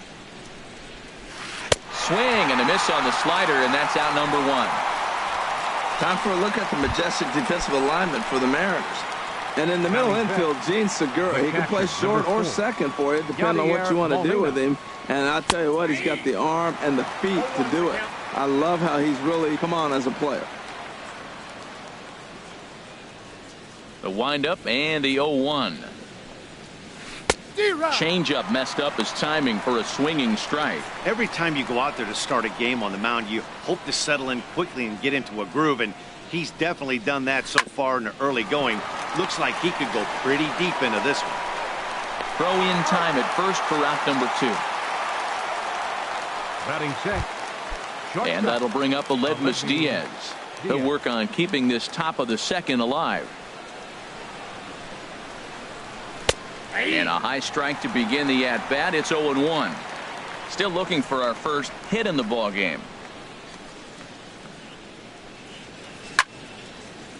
Swing and a miss on the slider, and that's out number 1. Time for a look at the majestic defensive alignment for the Mariners. And in the middle infield, Gene Segura, he can play short or second for you, depending on what you want to do with him. And I'll tell you what, he's got the arm and the feet to do it. I love how he's really come on as a player. The windup and the 0-1. Changeup messed up his timing for a swinging strike. Every time you go out there to start a game on the mound, you hope to settle in quickly and get into a groove, and he's definitely done that so far in the early going. Looks like he could go pretty deep into this one. Throw in time at first for out number 2. Batting set. And that'll bring up Aledmus Diaz. He'll work on keeping this top of the second alive. And a high strike to begin the at-bat. It's 0-1. Still looking for our first hit in the ball game.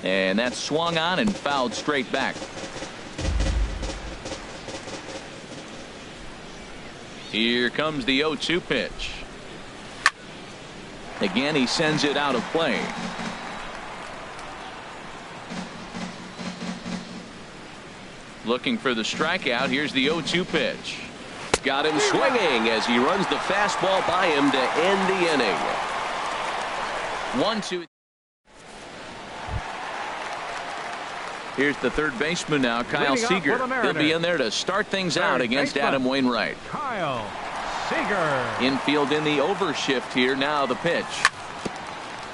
And that's swung on and fouled straight back. Here comes the 0-2 pitch. Again, he sends it out of play. Looking for the strikeout. Here's the 0-2 pitch. Got him swinging as he runs the fastball by him to end the inning. 1-2. Here's the third baseman now, Kyle Seager. He'll be in there to start things out against Adam Wainwright. Kyle Seager. Infield in the overshift here. Now the pitch.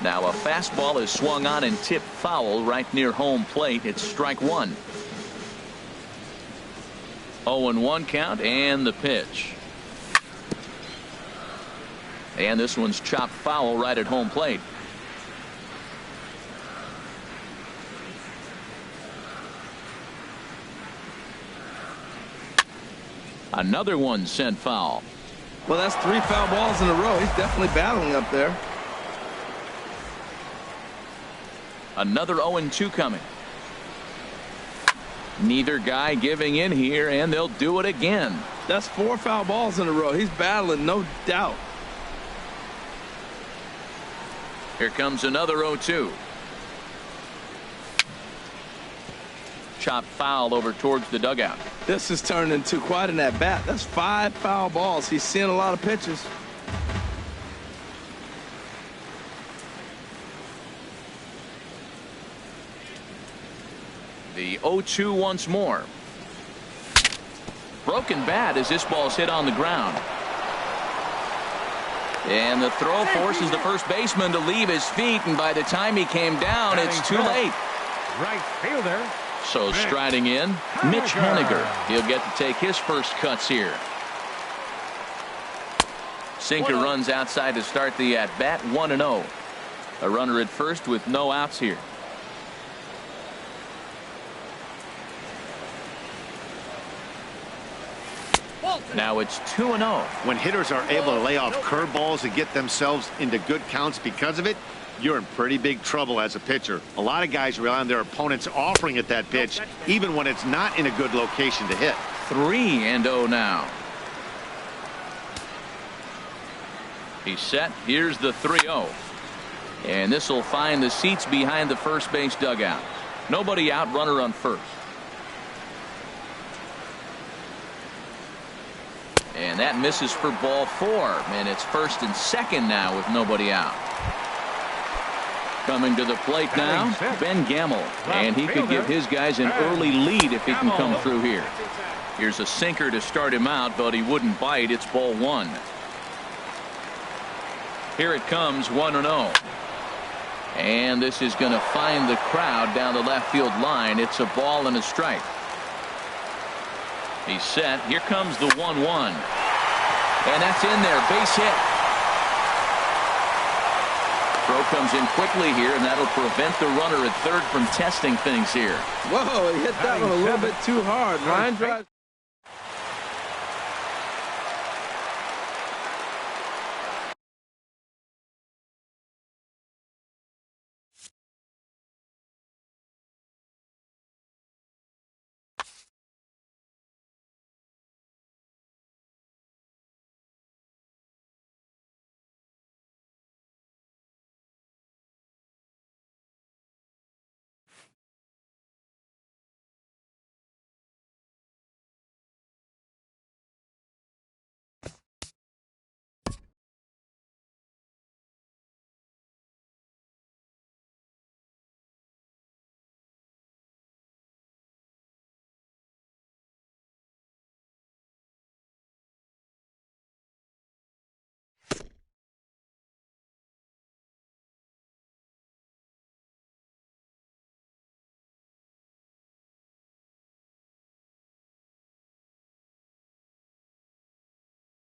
Now a fastball is swung on and tipped foul right near home plate. It's strike 1. 0-1 count and the pitch. And this one's chopped foul right at home plate. Another one sent foul. Well, that's 3 foul balls in a row. He's definitely battling up there. Another 0-2 coming. Neither guy giving in here, and they'll do it again. That's 4 foul balls in a row. He's battling, no doubt. Here comes another 0-2. Chopped foul over towards the dugout. This has turned into quite an at-bat. That's 5 foul balls. He's seeing a lot of pitches. The 0-2 once more. Broken bat as this ball's hit on the ground. And the throw forces the first baseman to leave his feet, and by the time he came down, it's too late. Right fielder. So striding in, Mitch Haniger. He'll get to take his first cuts here. Sinker runs outside to start the at-bat. 1-0. A runner at first with no outs here. Now it's 2-0. When hitters are able to lay off curveballs and get themselves into good counts because of it, You're in pretty big trouble as a pitcher. A lot of guys rely on their opponents offering at that pitch, even when it's not in a good location to hit. 3-0 now. He's set. Here's the 3-0. And this will find the seats behind the first base dugout. Nobody out, runner on first. And that misses for ball 4. And it's first and second now with nobody out. Coming to the plate now, Ben Gamble. And he could give his guys an early lead if he can come through here. Here's a sinker to start him out, but he wouldn't bite. It's ball 1. Here it comes, 1-0. And this is going to find the crowd down the left field line. It's a ball and a strike. He's set. Here comes the 1-1. And that's in there. Base hit. Throw comes in quickly here, and that'll prevent the runner at third from testing things here. Whoa, he hit that one a little bit too hard. Line drive.